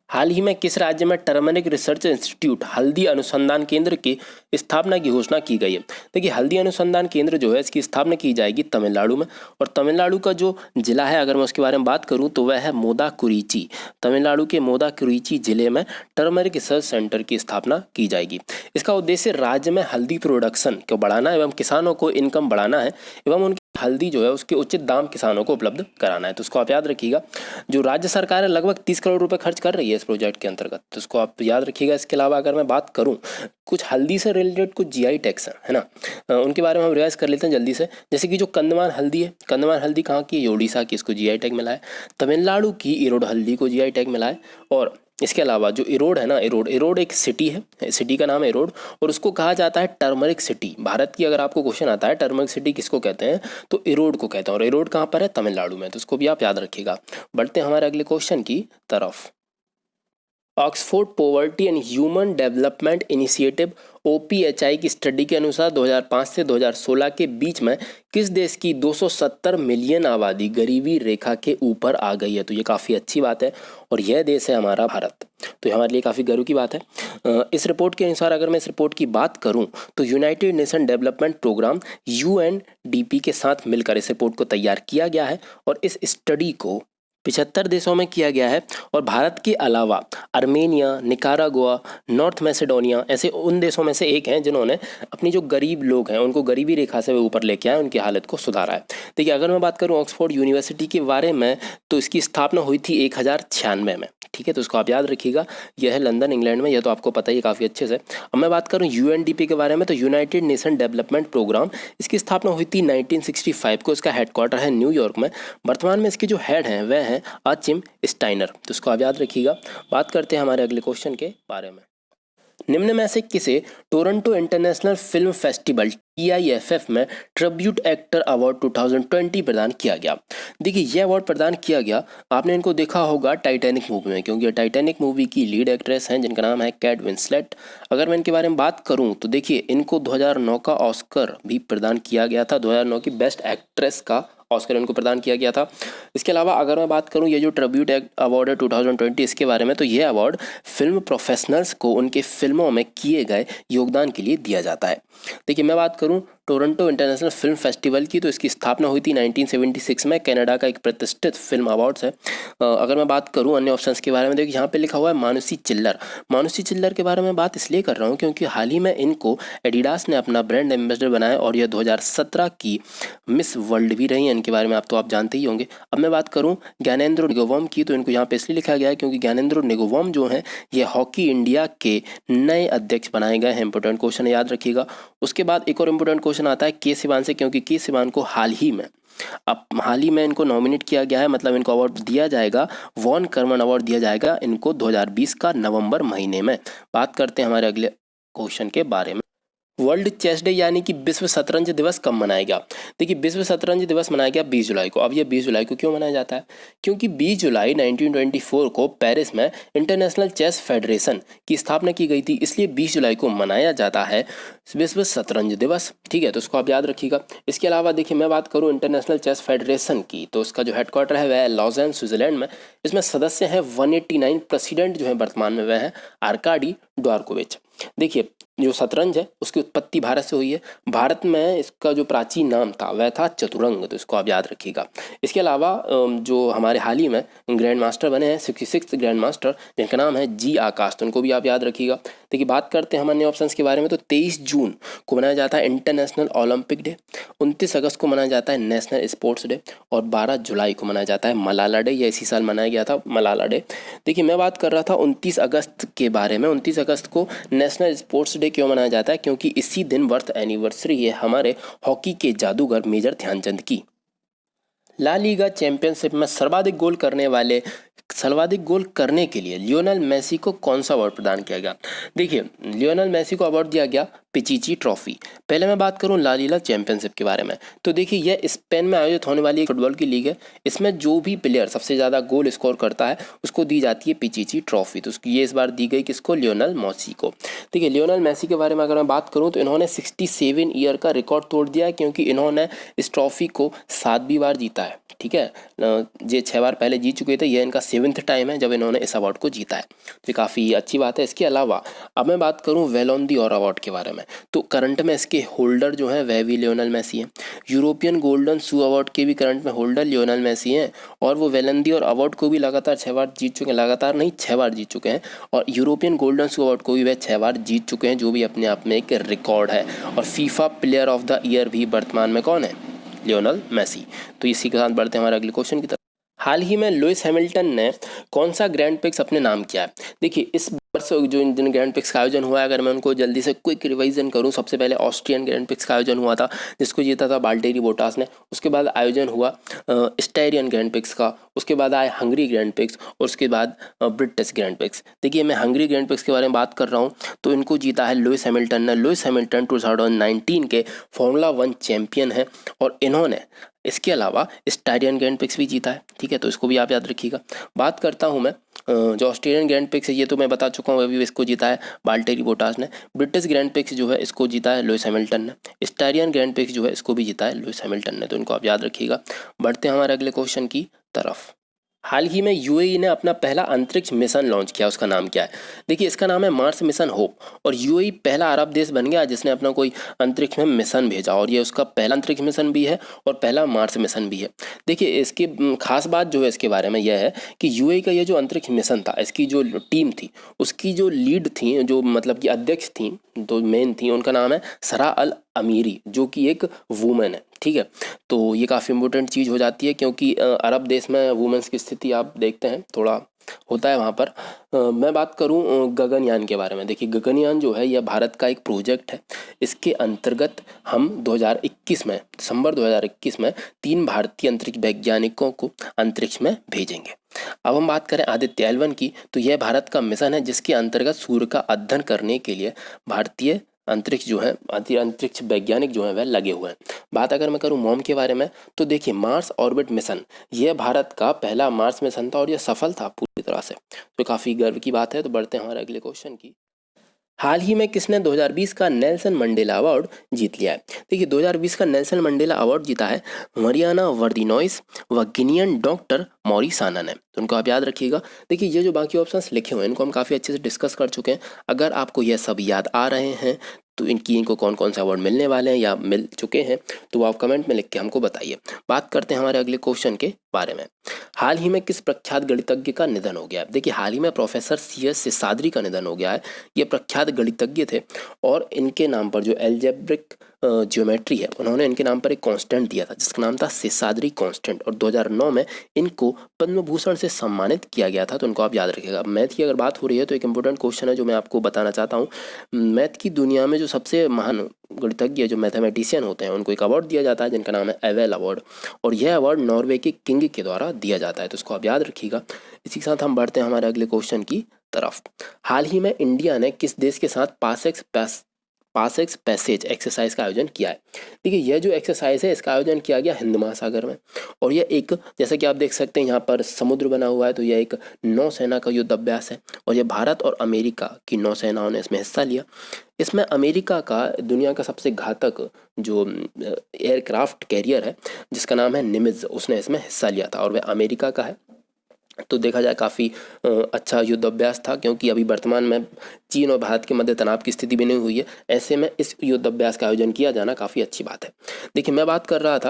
हाल ही में किस राज्य में टर्मरिक रिसर्च इंस्टीट्यूट हल्दी अनुसंधान केंद्र की स्थापना की घोषणा की गई है? देखिए, हल्दी अनुसंधान केंद्र जो है इसकी स्थापना की जाएगी तमिलनाडु में। और तमिलनाडु का जो जिला है, अगर मैं उसके बारे में बात करूं तो वह है मोदाकुरिची। तमिलनाडु के मोदाकुरिची जिले में टर्मरिक रिसर्च सेंटर की स्थापना की जाएगी। इसका उद्देश्य राज्य में हल्दी प्रोडक्शन को बढ़ाना एवं किसानों को इनकम बढ़ाना है एवं उनकी हल्दी जो है उसके उचित दाम किसानों को उपलब्ध कराना है। तो उसको आप याद रखिएगा। जो राज्य सरकार है लगभग 30 करोड़ रुपए खर्च कर रही है इस प्रोजेक्ट के अंतर्गत, तो उसको आप याद रखिएगा। इसके अलावा अगर मैं बात करूं कुछ हल्दी से रिलेटेड कुछ जीआई टैग्स है ना, उनके बारे में हम रिवाइज कर लेते हैं जल्दी से। जैसे कि जो कंदमान हल्दी है, कंदमान हल्दी कहाँ की है? ओडिशा की, इसको जीआई टैग मिला है। तमिलनाडु की इरोड हल्दी को जीआई टैग मिला है। और इसके अलावा जो इरोड है ना, इरोड एक सिटी है, सिटी का नाम है इरोड, और उसको कहा जाता है टर्मरिक सिटी। भारत की अगर आपको क्वेश्चन आता है टर्मरिक सिटी किसको कहते हैं, तो इरोड को कहते हैं। और इरोड कहाँ पर है? तमिलनाडु में। तो उसको भी आप याद रखिएगा। बढ़ते हैं हमारे अगले क्वेश्चन की तरफ। Oxford poverty and human development initiative OPHI की स्टडी के अनुसार 2005 से 2016 के बीच में किस देश की 270 मिलियन आबादी गरीबी रेखा के ऊपर आ गई है? तो ये काफ़ी अच्छी बात है और यह देश है हमारा भारत। तो ये हमारे लिए काफ़ी गर्व की बात है। इस रिपोर्ट के अनुसार अगर मैं इस रिपोर्ट की बात करूं तो United Nation development programme UNDP के साथ मिलकर इस रिपोर्ट को तैयार किया गया है और इस स्टडी को 75 देशों में किया गया है। और भारत के अलावा आर्मेनिया, निकारागुआ, नॉर्थ मैसेडोनिया ऐसे उन देशों में से एक हैं जिन्होंने अपनी जो गरीब लोग हैं उनको गरीबी रेखा से ऊपर लेके आए, उनकी हालत को सुधारा है। देखिए, अगर मैं बात करूं ऑक्सफोर्ड यूनिवर्सिटी के बारे में तो इसकी स्थापना हुई थी 1096 में। ठीक है, तो उसको आप याद रखिएगा। यह है लंदन, इंग्लैंड में। यह तो आपको पता ही है काफ़ी अच्छे से। अब मैं बात करूं UNDP के बारे में तो यूनाइटेड नेशन डेवलपमेंट प्रोग्राम, इसकी स्थापना हुई थी 1965 को। इसका हेडक्वार्टर है न्यूयॉर्क में। वर्तमान में इसके जो हेड हैं वह हैं आचिम स्टाइनर। तो उसको आप याद रखिएगा। बात करते हैं हमारे अगले क्वेश्चन के बारे में। निम्न में से किसे Toronto international film festival TIFF में ट्रिब्यूट एक्टर अवार्ड 2020 प्रदान किया गया? देखिए, यह अवार्ड प्रदान किया गया, आपने इनको देखा होगा टाइटैनिक मूवी में, क्योंकि टाइटैनिक मूवी की लीड एक्ट्रेस हैं जिनका नाम है केट विंसलेट। अगर मैं इनके बारे में बात करूं तो देखिए, इनको 2009 का ऑस्कर भी प्रदान किया गया था। 2009 की बेस्ट एक्ट्रेस का ऑस्कर इनको प्रदान किया गया था। इसके अलावा अगर मैं बात करूं ये जो ट्रिब्यूट अवार्ड है 2020 इसके बारे में, तो ये अवार्ड फिल्म प्रोफेशनल्स को उनके फिल्मों में किए गए योगदान के लिए दिया जाता है। देखिए, मैं बात करूं टोरंटो इंटरनेशनल फिल्म फेस्टिवल की तो इसकी स्थापना हुई थी 1976 में। कनाडा का एक प्रतिष्ठित फिल्म अवार्ड्स है। अगर मैं बात करूं अन्य ऑप्शंस के बारे में, देखिए यहाँ पे लिखा हुआ है मानुषी चिल्लर। मानुषी चिल्लर के बारे में बात इसलिए कर रहा हूँ क्योंकि हाल ही में इनको एडिडास ने अपना ब्रांड एम्बेसडर बनाया और यह 2017 की मिस वर्ल्ड भी रही हैं। इनके बारे में तो आप जानते ही होंगे। अब मैं बात करूं ज्ञानेंद्रो निगोवम की तो इनको यहाँ पे इसलिए लिखा गया है क्योंकि ज्ञानेंद्रो निगोवम जो हैं ये हॉकी इंडिया के नए अध्यक्ष बनाए गए हैं। इंपॉर्टेंट क्वेश्चन याद रखिएगा। उसके बाद एक और इम्पोर्टेंट क्वेश्चन आता है के सिवान से, क्योंकि के सिवान को हाल ही में इनको नॉमिनेट किया गया है, मतलब इनको अवार्ड दिया जाएगा, वॉन कर्मन अवार्ड दिया जाएगा इनको 2020 का नवंबर महीने में। बात करते हैं हमारे अगले क्वेश्चन के बारे में। वर्ल्ड चेस डे यानी कि विश्व शतरंज दिवस कब मनाया गया? देखिए, विश्व शतरंज दिवस मनाया गया 20 जुलाई को। अब ये 20 जुलाई को क्यों मनाया जाता है? क्योंकि 20 जुलाई 1924 को पेरिस में इंटरनेशनल चेस फेडरेशन की स्थापना की गई थी, इसलिए 20 जुलाई को मनाया जाता है विश्व शतरंज दिवस। ठीक है, तो उसको आप याद रखिएगा। इसके अलावा देखिए, मैं बात करूँ इंटरनेशनल चेस फेडरेशन की तो उसका जो हेडक्वार्टर है वह है लॉज़ेन, स्विट्जरलैंड में। इसमें सदस्य हैं 189। प्रेसिडेंट जो है वर्तमान में वह है आर्काडी ड्वारकोविच। देखिए, जो शतरंज है उसकी उत्पत्ति भारत से हुई है। भारत में इसका जो प्राचीन नाम था वह था चतुरंग, तो इसको आप याद रखिएगा। इसके अलावा जो हमारे हाल ही में ग्रैंड मास्टर बने हैं 66 ग्रैंड मास्टर, जिनका नाम है जी आकाश, तो उनको भी आप याद रखिएगा। देखिए, बात करते हैं हम अन्य ऑप्शंस के बारे में तो 23 जून को मनाया जाता है इंटरनेशनल ओलंपिक डे, 29 अगस्त को मनाया जाता है नेशनल स्पोर्ट्स डे और 12 जुलाई को मनाया जाता है मलाला डे। यह इसी साल मनाया गया था मलाला डे। देखिए, मैं बात कर रहा था 29 अगस्त के बारे में। 29 अगस्त को नेशनल स्पोर्ट्स डे क्यों मनाया जाता है? क्योंकि इसी दिन बर्थ एनिवर्सरी है हमारे हॉकी के जादूगर मेजर ध्यानचंद की। ला लीगा चैंपियनशिप में सर्वाधिक गोल करने के लिए लियोनेल मेसी को कौन सा अवार्ड प्रदान किया गया? देखिए, लियोनेल मेसी को अवार्ड दिया गया पिचिची ट्रॉफी। पहले मैं बात करूं ला लीगा चैंपियनशिप के बारे में, तो देखिए यह स्पेन में आयोजित होने वाली एक फुटबॉल की लीग है। इसमें जो भी प्लेयर सबसे ज़्यादा गोल स्कोर करता है उसको दी जाती है पिचिची ट्रॉफी। तो ये इस बार दी गई किसको? लियोनेल मेसी को। देखिए लियोनेल मेसी के बारे में अगर मैं बात करूं तो इन्होंने 67 ईयर का रिकॉर्ड तोड़ दिया है, क्योंकि इन्होंने इस ट्रॉफी को 7वीं बार जीता है। ठीक है, ये 6 बार पहले जीत चुके थे, यह इनका 7th टाइम है जब इन्होंने इस अवार्ड को जीता है, तो ये काफ़ी अच्छी बात है। इसके अलावा अब मैं बात करूं बैलोन डी और अवार्ड के बारे में, तो करंट में इसके होल्डर जो हैं वह भी लियोनेल मेसी हैं। यूरोपियन गोल्डन शू अवार्ड के भी करंट में होल्डर लियोनेल मेसी हैं, और वो बैलोन डी और अवार्ड को भी लगातार 6 बार जीत चुके हैं, लगातार नहीं 6 बार जीत चुके हैं, और यूरोपियन गोल्डन शू अवार्ड को भी वह 6 बार जीत चुके हैं, जो भी अपने आप में एक रिकॉर्ड है। और FIFA player of the year भी वर्तमान में कौन है? Lionel Messi. तो इसी के साथ बढ़ते हैं हमारे अगले क्वेश्चन की तरफ। हाल ही में लुइस हैमिल्टन ने कौन सा ग्रैंड प्रिक्स अपने नाम किया है? देखिए इस वर्ष जो जिन ग्रैंड प्रिक्स का आयोजन हुआ है, अगर मैं उनको जल्दी से क्विक रिवीजन करूं, सबसे पहले ऑस्ट्रियन ग्रैंड प्रिक्स का आयोजन हुआ था जिसको जीता था वाल्टेरी बोटास ने। उसके बाद आयोजन हुआ स्टायरियन ग्रैंड प्रिक्स का, उसके बाद आए हंगरी ग्रैंड प्रिक्स, और उसके बाद ब्रिटिश ग्रैंड प्रिक्स। देखिए मैं हंगरी ग्रैंड प्रिक्स के बारे में बात कर रहा हूँ, तो इनको जीता है लुइस हैमिल्टन ने। लुइस हैमिल्टन 2019 के फॉर्मूला 1 चैंपियन है, और इन्होंने इसके अलावा स्टायरियन ग्रैंड प्रिक्स भी जीता है। ठीक है, तो इसको भी आप याद रखिएगा। बात करता हूँ मैं जो ऑस्ट्रेलियन ग्रैंड प्रिक्स है, ये तो मैं बता चुका हूँ, अभी इसको जीता है वाल्टेरी बोटास ने। ब्रिटिश ग्रैंड प्रिक्स जो है इसको जीता है लुइस हैमिल्टन ने। स्टायरियन ग्रैंड प्रिक्स जो है इसको भी जीता है लुइस हैमिल्टन ने, तो इनको आप याद रखिएगा। बढ़ते हैं हमारे अगले क्वेश्चन की तरफ। हाल ही में यूएई ने अपना पहला अंतरिक्ष मिशन लॉन्च किया, उसका नाम क्या है? देखिए इसका नाम है मार्स मिशन होप, और यूएई पहला अरब देश बन गया जिसने अपना कोई अंतरिक्ष में मिशन भेजा, और ये उसका पहला अंतरिक्ष मिशन भी है और पहला मार्स मिशन भी है। देखिए इसकी खास बात जो है इसके बारे में यह है कि यूएई का ये जो अंतरिक्ष मिशन था, इसकी जो टीम थी, उसकी जो लीड थी, जो मतलब कि अध्यक्ष थी, तो मेन थी, उनका नाम है सरा अल अमीरी, जो कि एक वुमेन है। ठीक है, तो ये काफ़ी इंपॉर्टेंट चीज़ हो जाती है, क्योंकि अरब देश में वुमेन्स की स्थिति आप देखते हैं थोड़ा होता है वहाँ पर। मैं बात करूँ गगनयान के बारे में। देखिए गगनयान जो है यह भारत का एक प्रोजेक्ट है। इसके अंतर्गत हम 2021 में, दिसंबर 2021 में 3 भारतीय अंतरिक्ष वैज्ञानिकों को अंतरिक्ष में भेजेंगे। अब हम बात करें आदित्य L1 की, तो यह भारत का मिशन है जिसके अंतर्गत सूर्य का अध्ययन करने के लिए भारतीय अंतरिक्ष जो है, अंतरिक्ष वैज्ञानिक जो है वह लगे हुए हैं। बात अगर मैं करूं मॉम के बारे में, तो देखिए मार्स ऑर्बिट मिशन, यह भारत का पहला मार्स मिशन था और यह सफल था पूरी तरह से, तो काफ़ी गर्व की बात है। तो बढ़ते हैं हमारे अगले क्वेश्चन की। हाल ही में किसने 2020 का नेल्सन मंडेला अवार्ड जीत लिया है? देखिए 2020 का नेल्सन मंडेला अवार्ड जीता है मरियाना वर्दिनोइस व गिनियन डॉक्टर मॉरिसाना ने, तो उनको आप याद रखिएगा। देखिए ये जो बाकी ऑप्शंस लिखे हुए हैं इनको हम काफ़ी अच्छे से डिस्कस कर चुके हैं। अगर आपको यह सब याद आ रहे हैं तो इनको कौन कौन से अवार्ड मिलने वाले हैं या मिल चुके हैं, तो आप कमेंट में लिख के हमको बताइए। बात करते हैं हमारे अगले क्वेश्चन के बारे में। हाल ही में किस प्रख्यात गणितज्ञ का निधन हो गया है? देखिए हाल ही में प्रोफेसर CS शेषाद्री का निधन हो गया है। ये प्रख्यात गणितज्ञ थे, और इनके नाम पर जो एल्जेब्रिक ज्योमेट्री है, उन्होंने इनके नाम पर एक कांस्टेंट दिया था जिसका नाम था शेषाद्री कांस्टेंट, और 2009 में इनको पद्म भूषण से सम्मानित किया गया था, तो इनको आप याद रखिएगा। मैथ की अगर बात हो रही है तो एक इंपॉर्टेंट क्वेश्चन है जो मैं आपको बताना चाहता हूँ। मैथ की दुनिया में जो सबसे महान गणितज्ञ जो मैथमेटिशियन होते हैं उनको एक अवार्ड दिया जाता है जिनका नाम है एवेल अवार्ड, और यह अवार्ड नॉर्वे के किंग के द्वारा दिया जाता है, तो इसको आप याद रखिएगा। इसी के साथ हम बढ़ते हैं हमारे अगले क्वेश्चन की तरफ। हाल ही में इंडिया ने किस देश के साथ पासएक्स पैसेज एक्सरसाइज का आयोजन किया है? देखिए यह जो एक्सरसाइज है इसका आयोजन किया गया हिंद महासागर में, और यह एक, जैसा कि आप देख सकते हैं यहाँ पर समुद्र बना हुआ है, तो यह एक नौसेना का युद्ध अभ्यास है, और यह भारत और अमेरिका की नौसेनाओं ने इसमें हिस्सा लिया। इसमें अमेरिका का दुनिया का सबसे घातक जो एयरक्राफ्ट कैरियर है जिसका नाम है निमित्ज, उसने इसमें हिस्सा लिया था, और वह अमेरिका का है। तो देखा जाए काफ़ी अच्छा युद्ध अभ्यास था, क्योंकि अभी वर्तमान में चीन और भारत के मध्य तनाव की स्थिति बनी हुई है। ऐसे में इस युद्ध अभ्यास का आयोजन किया जाना काफ़ी अच्छी बात है। देखिए मैं बात कर रहा था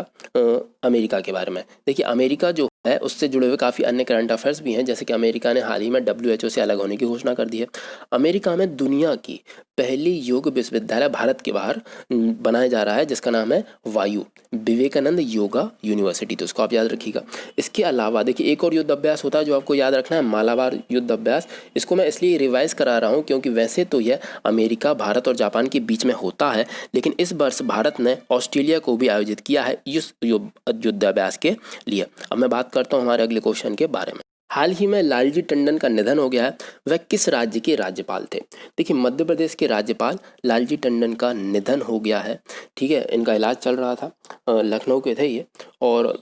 अमेरिका के बारे में। देखिए अमेरिका जो है उससे जुड़े हुए काफ़ी अन्य करंट अफेयर्स भी हैं, जैसे कि अमेरिका ने हाल ही में WHO से अलग होने की घोषणा कर दी है। अमेरिका में दुनिया की पहली योग विश्वविद्यालय भारत के बाहर बनाया जा रहा है जिसका नाम है वायु विवेकानंद योगा यूनिवर्सिटी, तो उसको आप याद रखिएगा। इसके अलावा देखिए एक और युद्ध अभ्यास होता है जो आपको याद रखना है, मालाबार युद्ध अभ्यास। इसको मैं इसलिए रिवाइज करा रहा हूँ क्योंकि वैसे तो यह अमेरिका, भारत और जापान के बीच में होता है, लेकिन इस वर्ष भारत ने ऑस्ट्रेलिया को भी आयोजित किया है इस युद्ध अभ्यास के लिए। अब मैं बात करता हूँ हमारे अगले क्वेश्चन के बारे में। हाल ही में लालजी टंडन का निधन हो गया है। वह किस राज्य के राज्यपाल थे? देखिए, मध्य प्रदेश के राज्यपाल लालजी टंडन का निधन हो गया है। ठीक है, इनका इलाज चल रहा था, लखनऊ के थे ये, और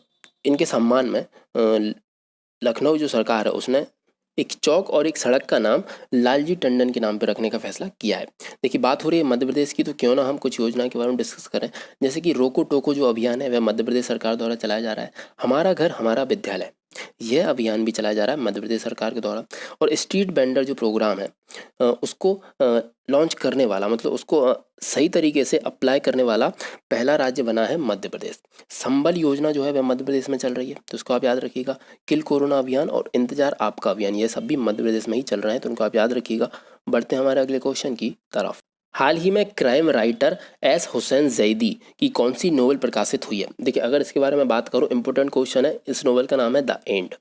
इनके सम्मान में लखनऊ जो सरकार है उसने एक चौक और एक सड़क का नाम लालजी टंडन के नाम पर रखने का फैसला किया है। देखिए, बात हो रही है मध्य प्रदेश की, तो क्यों ना हम कुछ योजना के बारे में डिस्कस करें। जैसे कि रोको टोको जो अभियान है वह मध्य प्रदेश सरकार द्वारा चलाया जा रहा है। हमारा घर हमारा विद्यालय, यह अभियान भी चलाया जा रहा है मध्य प्रदेश सरकार के द्वारा। और स्ट्रीट वेंडर जो प्रोग्राम है उसको लॉन्च करने वाला, मतलब उसको सही तरीके से अप्लाई करने वाला पहला राज्य बना है मध्य प्रदेश। संबल योजना जो है वह मध्य प्रदेश में चल रही है, तो उसको आप याद रखिएगा। किल कोरोना अभियान और इंतजार आपका अभियान, ये सब भी मध्य प्रदेश में ही चल रहे हैं, तो उनको आप याद रखिएगा। बढ़ते हैं हमारे अगले क्वेश्चन की तरफ। हाल ही में crime writer S Hussain Zaidi की कौन सी नोवेल प्रकाशित हुई है? देखिए, अगर इसके बारे में बात करूं, इंपॉर्टेंट क्वेश्चन है। इस नोवेल का नाम है द एंड।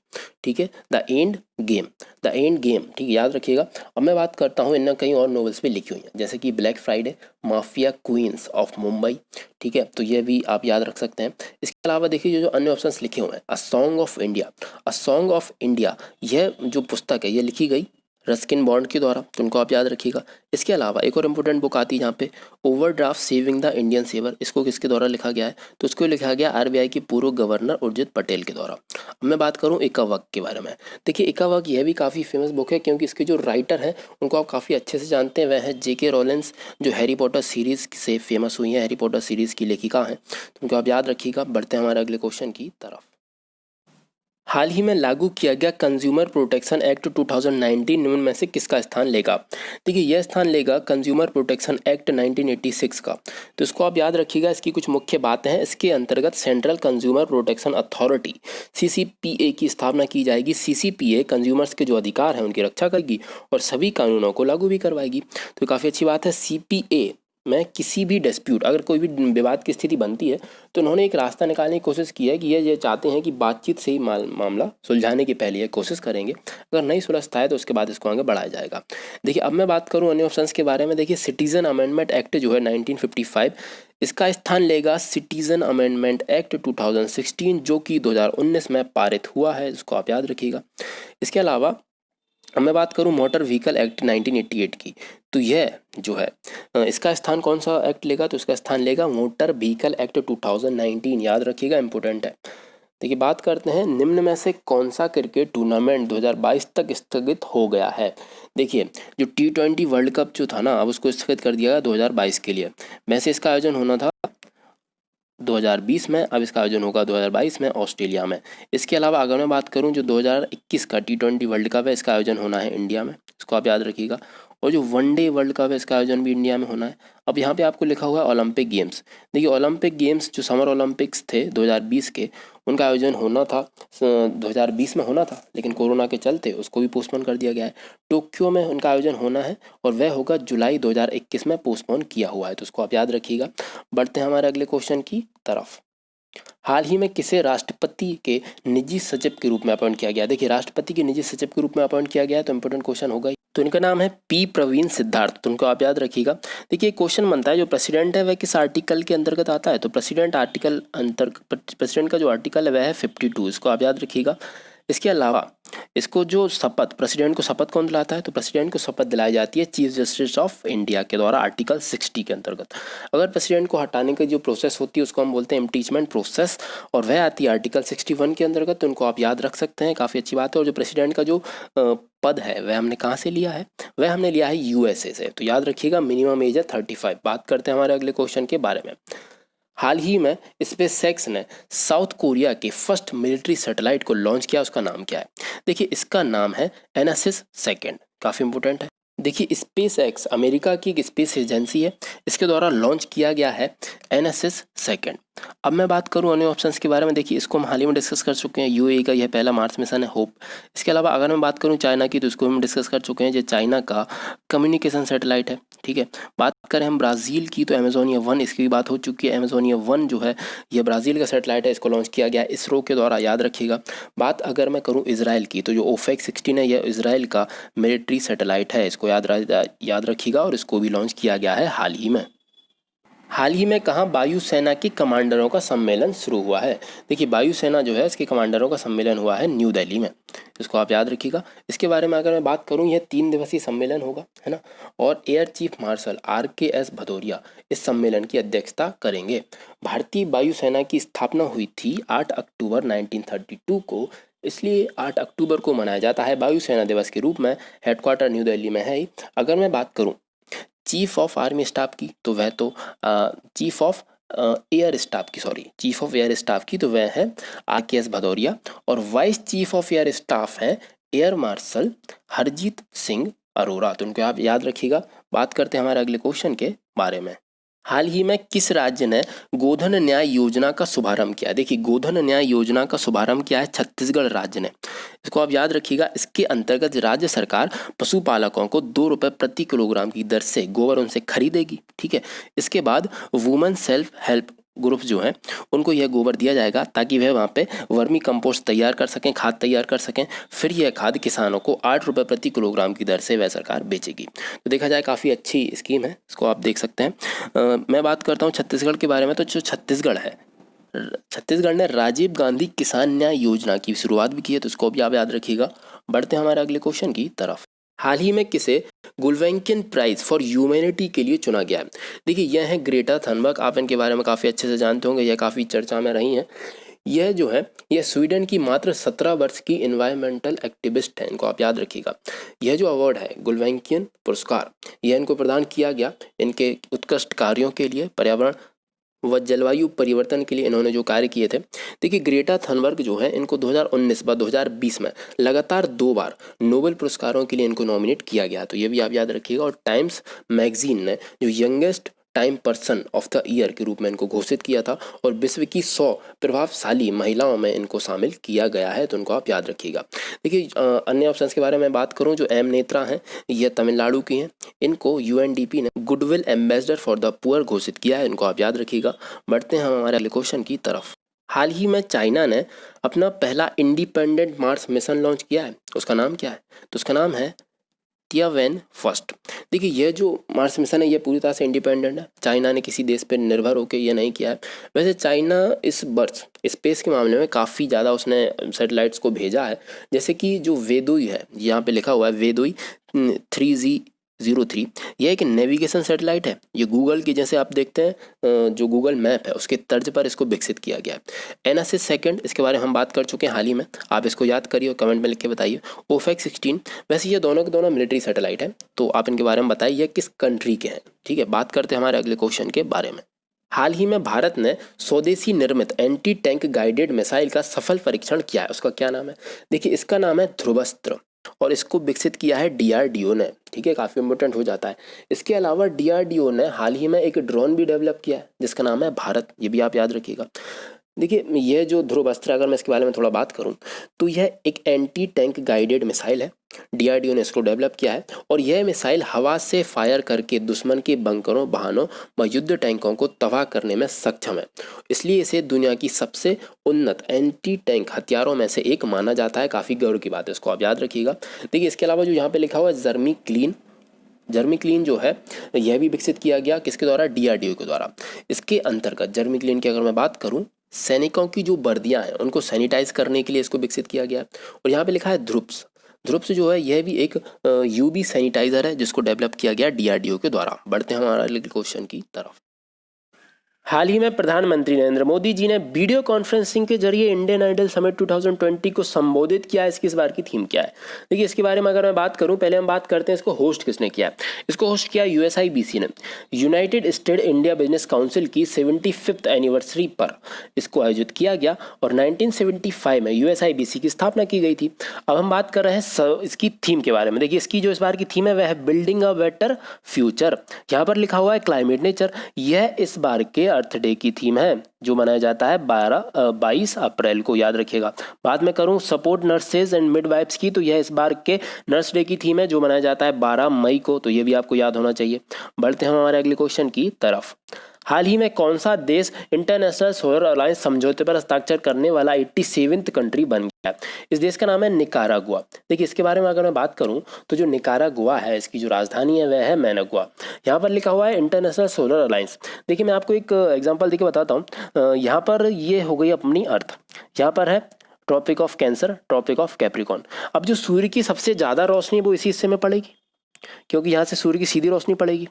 ठीक है, the end game, the end game, ठीक है, याद रखिएगा। अब मैं बात करता हूं, इनने कई और नोवेल्स भी लिखी हुई हैं, जैसे कि Black Friday, Mafia Queens of Mumbai. ठीक है, तो ये भी आप याद रख सकते हैं। इसके अलावा देखिए, जो अन्य ऑप्शंस लिखे हुए हैं, a song of India, a song of India, यह जो पुस्तक है ये लिखी गई रस्किन बॉन्ड के द्वारा, तो उनको आप याद रखिएगा। इसके अलावा एक और इम्पोर्टेंट बुक आती है यहाँ पे, Overdraft Saving the Indian Saver. इसको किसके द्वारा लिखा गया है? तो इसको लिखा गया आरबीआई के पूर्व गवर्नर उर्जित पटेल के द्वारा। अब मैं बात करूँ इक्का के बारे में। देखिए, इक्का यह भी काफ़ी फेमस बुक है, क्योंकि इसके जो राइटर हैं उनको आप काफ़ी अच्छे से जानते हैं। वह है जेके रोलिंस, जो हैरी पॉटर सीरीज़ से फेमस हुई है, हैरी पॉटर सीरीज़ की लेखिका हैं, तो उनको आप याद रखिएगा। बढ़ते हैं हमारे अगले क्वेश्चन की तरफ। हाल ही में लागू किया गया कंज्यूमर प्रोटेक्शन एक्ट 2019 निम्न में से किसका स्थान लेगा? देखिए, यह स्थान लेगा कंज्यूमर प्रोटेक्शन एक्ट 1986 का। तो इसको आप याद रखिएगा। इसकी कुछ मुख्य बातें हैं। इसके अंतर्गत central consumer protection authority CCPA की स्थापना की जाएगी। सीसीपीए कंज्यूमर्स के जो अधिकार हैं उनकी रक्षा करेगी और सभी कानूनों को लागू भी करवाएगी। तो काफ़ी अच्छी बात है। सीपीए में किसी भी डिस्प्यूट, अगर कोई भी विवाद की स्थिति बनती है, तो उन्होंने एक रास्ता निकालने की कोशिश की है कि ये चाहते हैं कि बातचीत से ही मामला सुलझाने की पहले ये कोशिश करेंगे। अगर नहीं सुलझता है तो उसके बाद इसको आगे बढ़ाया जाएगा। देखिए, अब मैं बात करूं अन्य ऑप्शंस के बारे में। देखिए, सिटीजन अमेंडमेंट एक्ट जो है 1955, इसका स्थान लेगा सिटीजन अमेंडमेंट एक्ट 2016, जो कि 2019 में पारित हुआ है। इसको आप याद रखिएगा। इसके अलावा अब मैं बात करूं मोटर व्हीकल एक्ट 1988 की, तो यह जो है इसका स्थान कौन सा एक्ट लेगा? तो इसका स्थान लेगा मोटर व्हीकल एक्ट 2019, याद रखिएगा, इंपॉर्टेंट है। देखिए, बात करते हैं निम्न में से कौन सा क्रिकेट टूर्नामेंट 2022 तक स्थगित हो गया है? देखिए, जो T20 वर्ल्ड कप जो था ना, अब उसको स्थगित कर दिया गया 2022 के लिए। वैसे इसका आयोजन होना था 2020 में, अब इसका आयोजन होगा 2022 में ऑस्ट्रेलिया में। इसके अलावा अगर मैं बात करूं, जो 2021 का T20 वर्ल्ड कप है, इसका आयोजन होना है इंडिया में, इसको आप याद रखिएगा। और जो वनडे वर्ल्ड कप है, इसका आयोजन भी इंडिया में होना है। अब यहाँ पे आपको लिखा हुआ है ओलंपिक गेम्स। देखिए, ओलंपिक गेम्स जो समर ओलंपिक्स थे 2020 के, उनका आयोजन होना था 2020 में होना था, लेकिन कोरोना के चलते उसको भी पोस्टपोन कर दिया गया है। टोक्यो में उनका आयोजन होना है और वह होगा जुलाई 2021 में, पोस्टपोन किया हुआ है, तो उसको आप याद रखिएगा। बढ़ते हैं हमारे अगले क्वेश्चन की तरफ। हाल ही में किसे राष्ट्रपति के निजी सचिव के रूप में अपॉइंट किया गया? देखिए, राष्ट्रपति के निजी सचिव के रूप में अपॉइंट किया गया है, तो इंपॉर्टेंट क्वेश्चन होगा। तो इनका नाम है पी प्रवीण सिद्धार्थ, तो उनको आप याद रखिएगा। देखिए, क्वेश्चन बनता है जो प्रेसिडेंट है वह किस आर्टिकल के अंतर्गत आता है? तो प्रेसिडेंट का जो आर्टिकल है वह है 52, इसको आप याद रखिएगा। इसके अलावा इसको जो शपथ, प्रेसिडेंट को शपथ कौन दिलाता है? तो प्रेसिडेंट को शपथ दिलाई जाती है चीफ जस्टिस ऑफ इंडिया के द्वारा, आर्टिकल 60 के अंतर्गत। अगर प्रेसिडेंट को हटाने की जो प्रोसेस होती है उसको हम बोलते हैं इम्पीचमेंट प्रोसेस, और वह आती है आर्टिकल 61 के अंतर्गत, तो उनको आप याद रख सकते हैं, काफ़ी अच्छी बात है। और जो प्रेसिडेंट का जो पद है वह हमने कहाँ से लिया है? वह हमने लिया है यूएसए से, तो याद रखिएगा। मिनिमम एज है 35। बात करते हैं हमारे अगले क्वेश्चन के बारे में। हाल ही में स्पेसएक्स ने साउथ कोरिया के फर्स्ट मिलिट्री सैटेलाइट को लॉन्च किया, उसका नाम क्या है? देखिए, इसका नाम है एनासिस सेकेंड, काफ़ी इंपॉर्टेंट है। देखिए, स्पेसएक्स अमेरिका की एक स्पेस एजेंसी है, इसके द्वारा लॉन्च किया गया है एनासिस सेकेंड। अब मैं बात करूं अन्य ऑप्शंस के बारे में। देखिए, इसको हम हाल ही में डिस्कस कर चुके हैं, यूएई का यह पहला मार्स मिशन है, होप। इसके अलावा अगर मैं बात करूं चाइना की, तो इसको हम डिस्कस कर चुके हैं, जो चाइना का कम्युनिकेशन सैटेलाइट है। ठीक है, बात करें हम ब्राज़ील की, तो अमेजोनिया 1, इसकी भी बात हो चुकी है। अमेजोनिया 1 जो है यह ब्राज़ील का सैटेलाइट है, इसको लॉन्च किया गया इसरो के द्वारा, याद रखिएगा। बात अगर मैं करूँ इसराइल की, तो जो ओफेक 16 है, यह इसराइल का मिलिट्री सैटेलाइट है, इसको याद रखिएगा, और इसको भी लॉन्च किया गया है हाल ही में। हाल ही में कहाँ वायुसेना के कमांडरों का सम्मेलन शुरू हुआ है? देखिए वायुसेना जो है इसके कमांडरों का सम्मेलन हुआ है न्यू दिल्ली में, इसको आप याद रखिएगा। इसके बारे में अगर मैं बात करूं, यह 3 दिवसीय सम्मेलन होगा, है ना। और air chief marshal RKS Bhadauria इस सम्मेलन की अध्यक्षता करेंगे। भारतीय वायुसेना की स्थापना हुई थी 8 अक्टूबर 1932 को, इसलिए 8 अक्टूबर को मनाया जाता है वायुसेना दिवस के रूप में। हेडक्वार्टर न्यू दिल्ली में है ही। अगर मैं बात करूँ चीफ ऑफ आर्मी स्टाफ की, तो वह तो चीफ ऑफ एयर स्टाफ की तो वह है RKS भदौरिया। और vice chief of air staff है एयर मार्शल हरजीत सिंह अरोरा, तो उनको आप याद रखिएगा। बात करते हैं हमारे अगले क्वेश्चन के बारे में। हाल ही में किस राज्य ने गोधन न्याय योजना का शुभारंभ किया? देखिए गोधन न्याय योजना का शुभारंभ किया है छत्तीसगढ़ राज्य ने, इसको आप याद रखिएगा। इसके अंतर्गत राज्य सरकार पशुपालकों को 2 रुपये प्रति किलोग्राम की दर से गोबर उनसे खरीदेगी, ठीक है। इसके बाद वुमेन सेल्फ हेल्प ग्रुप जो हैं उनको यह गोबर दिया जाएगा ताकि वह वहाँ पे वर्मी कंपोस्ट तैयार कर सकें, खाद तैयार कर सकें। फिर यह खाद किसानों को 8 रुपये प्रति किलोग्राम की दर से वह सरकार बेचेगी। तो देखा जाए काफ़ी अच्छी स्कीम है, इसको आप देख सकते हैं। मैं बात करता हूँ छत्तीसगढ़ के बारे में। तो जो छत्तीसगढ़ है, छत्तीसगढ़ ने राजीव गांधी किसान न्याय योजना की शुरुआत भी की है, तो इसको भी आप याद रखिएगा। बढ़ते हैं हमारे अगले क्वेश्चन की तरफ। हाल ही में किसे गुल्वेंकियन प्राइज फॉर ह्यूमैनिटी के लिए चुना गया है? देखिए यह है ग्रेटा थनबर्ग, आप इनके बारे में काफ़ी अच्छे से जानते होंगे, यह काफ़ी चर्चा में रही हैं। यह जो है यह स्वीडन की मात्र 17 वर्ष की इन्वायरमेंटल एक्टिविस्ट है, इनको आप याद रखिएगा। यह जो अवार्ड है गुल्वेंकियन पुरस्कार, यह इनको प्रदान किया गया इनके उत्कृष्ट कार्यों के लिए, पर्यावरण व जलवायु परिवर्तन के लिए इन्होंने जो कार्य किए थे। देखिए ग्रेटा थनबर्ग जो है इनको 2019 व 2020 में लगातार 2 बार नोबेल पुरस्कारों के लिए इनको नॉमिनेट किया गया, तो ये भी आप याद रखिएगा। और टाइम्स मैगजीन ने जो youngest time person of the year के रूप में इनको घोषित किया था, और विश्व की 100 प्रभावशाली महिलाओं में इनको शामिल किया गया है, तो उनको आप याद रखिएगा। देखिए अन्य ऑप्शंस के बारे में बात करूं, जो एम नेत्रा हैं यह तमिलनाडु की हैं, इनको UNDP ने goodwill ambassador for the poor घोषित किया है, इनको आप याद रखिएगा। बढ़ते हैं हमारे अगले क्वेश्चन की तरफ। हाल ही में चाइना ने अपना पहला इंडिपेंडेंट मार्स मिशन लॉन्च किया है, उसका नाम क्या है? तो उसका नाम है तियावेन फर्स्ट। देखिए यह जो मार्स मिशन है यह पूरी तरह से इंडिपेंडेंट है, चाइना ने किसी देश पर निर्भर होकर यह नहीं किया है। वैसे चाइना इस वर्ष स्पेस के मामले में काफ़ी ज़्यादा उसने सैटेलाइट्स को भेजा है, जैसे कि जो वेदोई है, यहाँ पे लिखा हुआ है वेदोई 3G03, यह एक नेविगेशन सैटेलाइट है। ये गूगल की, जैसे आप देखते हैं जो गूगल मैप है उसके तर्ज पर इसको विकसित किया गया है। NSS सेकंड, इसके बारे में हम बात कर चुके हैं हाल ही में, आप इसको याद करिए और कमेंट में लिख के बताइए। OFAC 16, वैसे ये दोनों के दोनों मिलिट्री सैटेलाइट हैं, तो आप इनके बारे में बताइए ये किस कंट्री के हैं, ठीक है। बात करते हैं हमारे अगले क्वेश्चन के बारे में। हाल ही में भारत ने स्वदेशी निर्मित एंटी टैंक गाइडेड मिसाइल का सफल परीक्षण किया है, उसका क्या नाम है? देखिए इसका नाम है ध्रुवस्त्र, और इसको विकसित किया है DRDO ने, ठीक है, काफ़ी इंपॉर्टेंट हो जाता है। इसके अलावा DRDO ने हाल ही में एक ड्रोन भी डेवलप किया है जिसका नाम है भारत, ये भी आप याद रखिएगा। देखिए यह जो ध्रुवस्त्र, अगर मैं इसके बारे में थोड़ा बात करूं, तो यह एक एंटी टैंक गाइडेड मिसाइल है, DRDO ने इसको डेवलप किया है। और यह मिसाइल हवा से फायर करके दुश्मन के बंकरों, वाहनों व युद्ध टैंकों को तबाह करने में सक्षम है, इसलिए इसे दुनिया की सबसे उन्नत एंटी टैंक हथियारों में से एक माना जाता है। काफ़ी गौरव की बात है, इसको आप याद रखिएगा। देखिए इसके अलावा जो यहाँ पे लिखा हुआ है जर्मी क्लीन जो है यह भी विकसित किया गया, किसके द्वारा? DRDO के द्वारा। इसके अंतर्गत जर्मी क्लीन की अगर मैं बात करूँ, सैनिकों की जो वर्दियां हैं उनको सैनिटाइज करने के लिए इसको विकसित किया गया। और यहाँ पे लिखा है ध्रुप्स जो है यह भी एक UV सैनिटाइजर है जिसको डेवलप किया गया DRDO के द्वारा। बढ़ते हैं हमारे अगले क्वेश्चन की तरफ। हाल ही में प्रधानमंत्री नरेंद्र मोदी जी ने वीडियो कॉन्फ्रेंसिंग के जरिए इंडियन आइडल समिट 2020 को संबोधित किया है। इसकी इस बार की थीम क्या है? देखिए इसके बारे में अगर मैं बात करूं, पहले हम बात करते हैं इसको होस्ट किसने किया है। इसको होस्ट किया USIBC ने, United state India business council की 75th एनिवर्सरी पर इसको आयोजित किया गया, और 1975 में USIBC की स्थापना की गई थी। अब हम बात कर रहे हैं इसकी थीम के बारे में। देखिए इसकी जो इस बार की थीम है वह है बिल्डिंग अ बेटर फ्यूचर। यहाँ पर लिखा हुआ है क्लाइमेट नेचर। यह इस बार के अर्थ डे की थीम है जो मनाया जाता है 22 अप्रैल को, याद रखिएगा। बात में करूं सपोर्ट नर्सेज एंड मिडवाइफ्स की, तो यह इस बार के नर्स डे की थीम है जो मनाया जाता है 12 मई को, तो यह भी आपको याद होना चाहिए। बढ़ते हैं हमारे अगले क्वेश्चन की तरफ। हाल ही में कौन सा देश इंटरनेशनल सोलर अलायंस समझौते पर हस्ताक्षर करने वाला 87वीं कंट्री बन गया है? इस देश का नाम है निकारागुआ। देखिए इसके बारे में अगर मैं बात करूं तो जो निकारागुआ है इसकी जो राजधानी है वह है मैनागुआ। यहाँ पर लिखा हुआ है इंटरनेशनल सोलर अलायंस। देखिए मैं आपको एक एग्जाम्पल देके बताता हूँ। यहाँ पर ये हो गई अपनी अर्थ, यहाँ पर है tropic of cancer, tropic of capricorn. अब जो सूर्य की सबसे ज़्यादा रोशनी है वो इसी हिस्से में पड़ेगी, क्योंकि यहाँ से सूर्य की सीधी रोशनी पड़ेगी।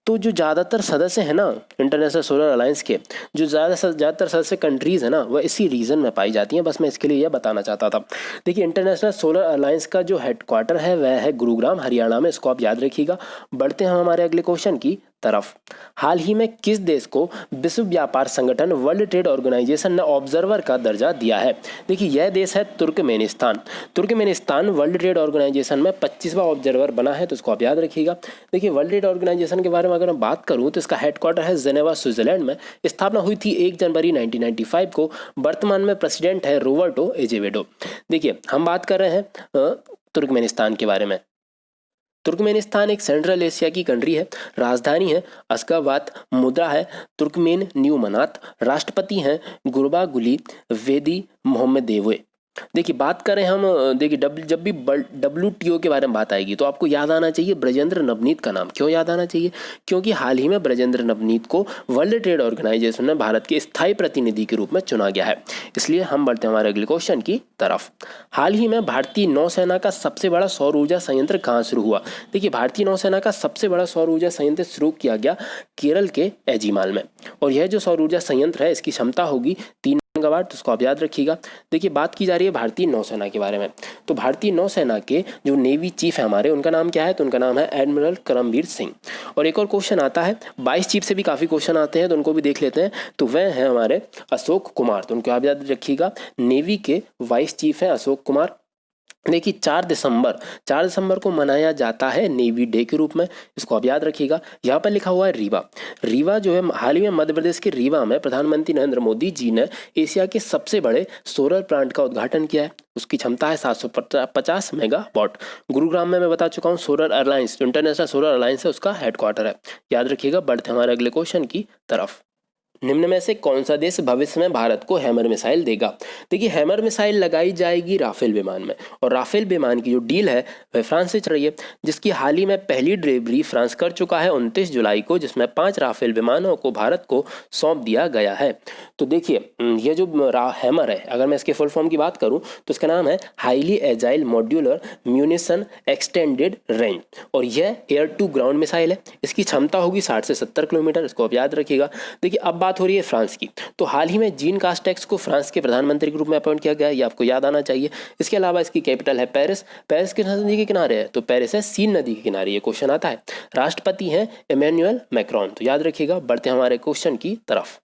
तो जो ज़्यादातर सदस्य हैं ना इंटरनेशनल सोलर अलायंस के, जो ज़्यादातर सदस्य कंट्रीज़ है ना वह इसी रीजन में पाई जाती हैं। बस मैं इसके लिए यह बताना चाहता था। देखिए इंटरनेशनल सोलर अलायंस का जो हेडक्वार्टर है वह है गुरुग्राम हरियाणा में, इसको आप याद रखिएगा। बढ़ते हैं हम हमारे अगले क्वेश्चन की तरफ। हाल ही में किस देश को विश्व व्यापार संगठन वर्ल्ड ट्रेड ऑर्गेनाइजेशन ने ऑब्जर्वर का दर्जा दिया है? देखिए यह देश है Turkmenistan. Turkmenistan world trade organisation में 25वां ऑब्जर्वर बना है, तो इसको आप याद रखिएगा। देखिए वर्ल्ड ट्रेड ऑर्गेनाइजेशन के बारे में अगर मैं बात करूं तो इसका हेडक्वार्टर है जेनेवा स्विट्जरलैंड में। स्थापना हुई थी 1 जनवरी 1995 को। वर्तमान में प्रेसिडेंट है रोबर्टो एजेवेडो। देखिए हम बात कर रहे हैं तुर्कमेनिस्तान के बारे में। तुर्कमेनिस्तान एक सेंट्रल एशिया की कंट्री है। राजधानी है अश्गाबाद। मुद्रा है तुर्कमेन न्यूमनात। राष्ट्रपति हैं गुरबागुली वेदी मोहम्मदेव। देखिए बात करें हम, देखिए जब भी WTO के बारे में बात आएगी तो आपको याद आना चाहिए ब्रजेंद्र नवनीत का नाम। क्यों याद आना चाहिए? क्योंकि हाल ही में ब्रजेंद्र नवनीत को वर्ल्ड ट्रेड ऑर्गेनाइजेशन में भारत के स्थायी प्रतिनिधि के रूप में चुना गया है। इसलिए हम बढ़ते हैं हमारे अगले क्वेश्चन की तरफ। हाल ही में भारतीय नौसेना का सबसे बड़ा सौर ऊर्जा संयंत्र कहाँ शुरू हुआ? देखिए भारतीय नौसेना का सबसे बड़ा सौर ऊर्जा संयंत्र शुरू किया गया केरल के एजीमाल में, और यह जो सौर ऊर्जा संयंत्र है इसकी क्षमता होगी 3 मेगावाट, तो उसको आप याद रखिएगा। देखिए बात की जा रही है भारतीय नौसेना के बारे में, तो भारतीय नौसेना के जो नेवी चीफ है हमारे, उनका नाम क्या है? तो उनका नाम है एडमिरल करमबीर सिंह। और एक और क्वेश्चन आता है, 22 चीफ से भी काफ़ी क्वेश्चन आते हैं तो उनको भी देख लेते हैं। तो वह हैं हमारे अशोक कुमार, तो उनको आप याद रखिएगा। नेवी के वाइस चीफ हैं अशोक कुमार। देखिए 4 दिसंबर को मनाया जाता है नेवी डे के रूप में, इसको आप याद रखिएगा। यहाँ पर लिखा हुआ है रीवा जो है हाल ही में मध्य प्रदेश के रीवा में प्रधानमंत्री नरेंद्र मोदी जी ने एशिया के सबसे बड़े सोलर प्लांट का उद्घाटन किया है। उसकी क्षमता है 750 मेगावाट। गुरुग्राम में मैं बता चुका हूँ solar alliance, international solar alliance है, उसका हेडक्वार्टर है, याद रखिएगा। बढ़ते हमारे अगले क्वेश्चन की तरफ। निम्न में से कौन सा देश भविष्य में भारत को हैमर मिसाइल देगा? देखिए हैमर मिसाइल लगाई जाएगी राफेल विमान में, और राफेल विमान की जो डील है वह फ्रांस से चल रही है, जिसकी हाल ही में पहली डिलीवरी फ्रांस कर चुका है 29 जुलाई को, जिसमें 5 राफेल विमानों को भारत को सौंप दिया गया है। तो देखिए ये जो हैमर है, अगर मैं इसके फुल फॉर्म की बात करूँ तो इसका नाम है highly agile modular munition extended range, और यह एयर टू ग्राउंड मिसाइल है। इसकी क्षमता होगी 60 से 70 किलोमीटर, इसको आप याद रखिएगा। देखिए अब बात हो रही है फ्रांस की, तो हाल ही में जीन कास्टेक्स को फ्रांस के प्रधानमंत्री के रूप में अपॉइंट किया गया है, ये आपको याद आना चाहिए। इसके अलावा इसकी कैपिटल है पेरिस। पेरिस किस नदी के किनारे है? तो पेरिस है सीन नदी के किनारे, ये क्वेश्चन आता है। राष्ट्रपति हैं इमैनुअल मैक्रोन, तो याद रखिएगा। बढ़ते हैं हमारे क्वेश्चन की तरफ।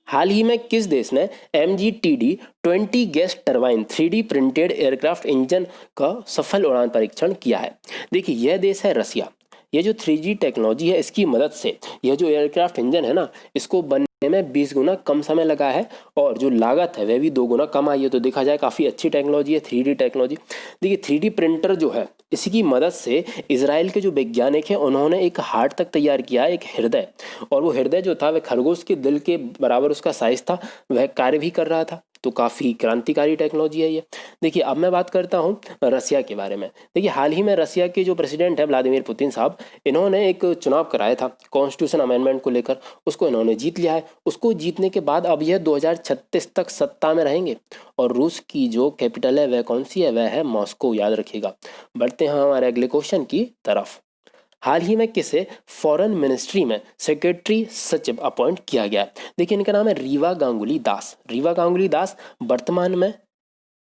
हाल ही में किस देश ने MGTD-20 gas turbine 3D printed aircraft engine का सफल उड़ान परीक्षण किया है? देखिए यह देश है रसिया। ये जो 3G टेक्नोलॉजी है इसकी मदद से यह जो एयरक्राफ्ट इंजन है ना, इसको बनने में 20 गुना कम समय लगा है, और जो लागत है वह भी 2 गुना कम आई है। तो देखा जाए काफ़ी अच्छी टेक्नोलॉजी है 3D टेक्नोलॉजी। देखिए 3D प्रिंटर जो है इसी मदद से इजराइल के जो वैज्ञानिक हैं उन्होंने एक हार्ट तक तैयार किया है, एक हृदय, और वो हृदय जो था वह खरगोश के दिल के बराबर उसका साइज था, वह कार्य भी कर रहा था। तो काफ़ी क्रांतिकारी टेक्नोलॉजी है ये। देखिए अब मैं बात करता हूँ रसिया के बारे में। देखिए हाल ही में रसिया के जो प्रेसिडेंट है व्लादिमीर पुतिन साहब, इन्होंने एक चुनाव कराया था कॉन्स्टिट्यूशन अमेंडमेंट को लेकर, उसको इन्होंने जीत लिया है। उसको जीतने के बाद अब यह 2036 तक सत्ता में रहेंगे, और रूस की जो कैपिटल है वह कौन सी है? वह है मॉस्को, याद रखिएगा। बढ़ते हैं हमारे अगले क्वेश्चन की तरफ। हाल ही में किसे फॉरेन मिनिस्ट्री में सेक्रेटरी सचिव अपॉइंट किया गया? देखिए इनका नाम है रीवा गांगुली दास। रीवा गांगुली दास वर्तमान में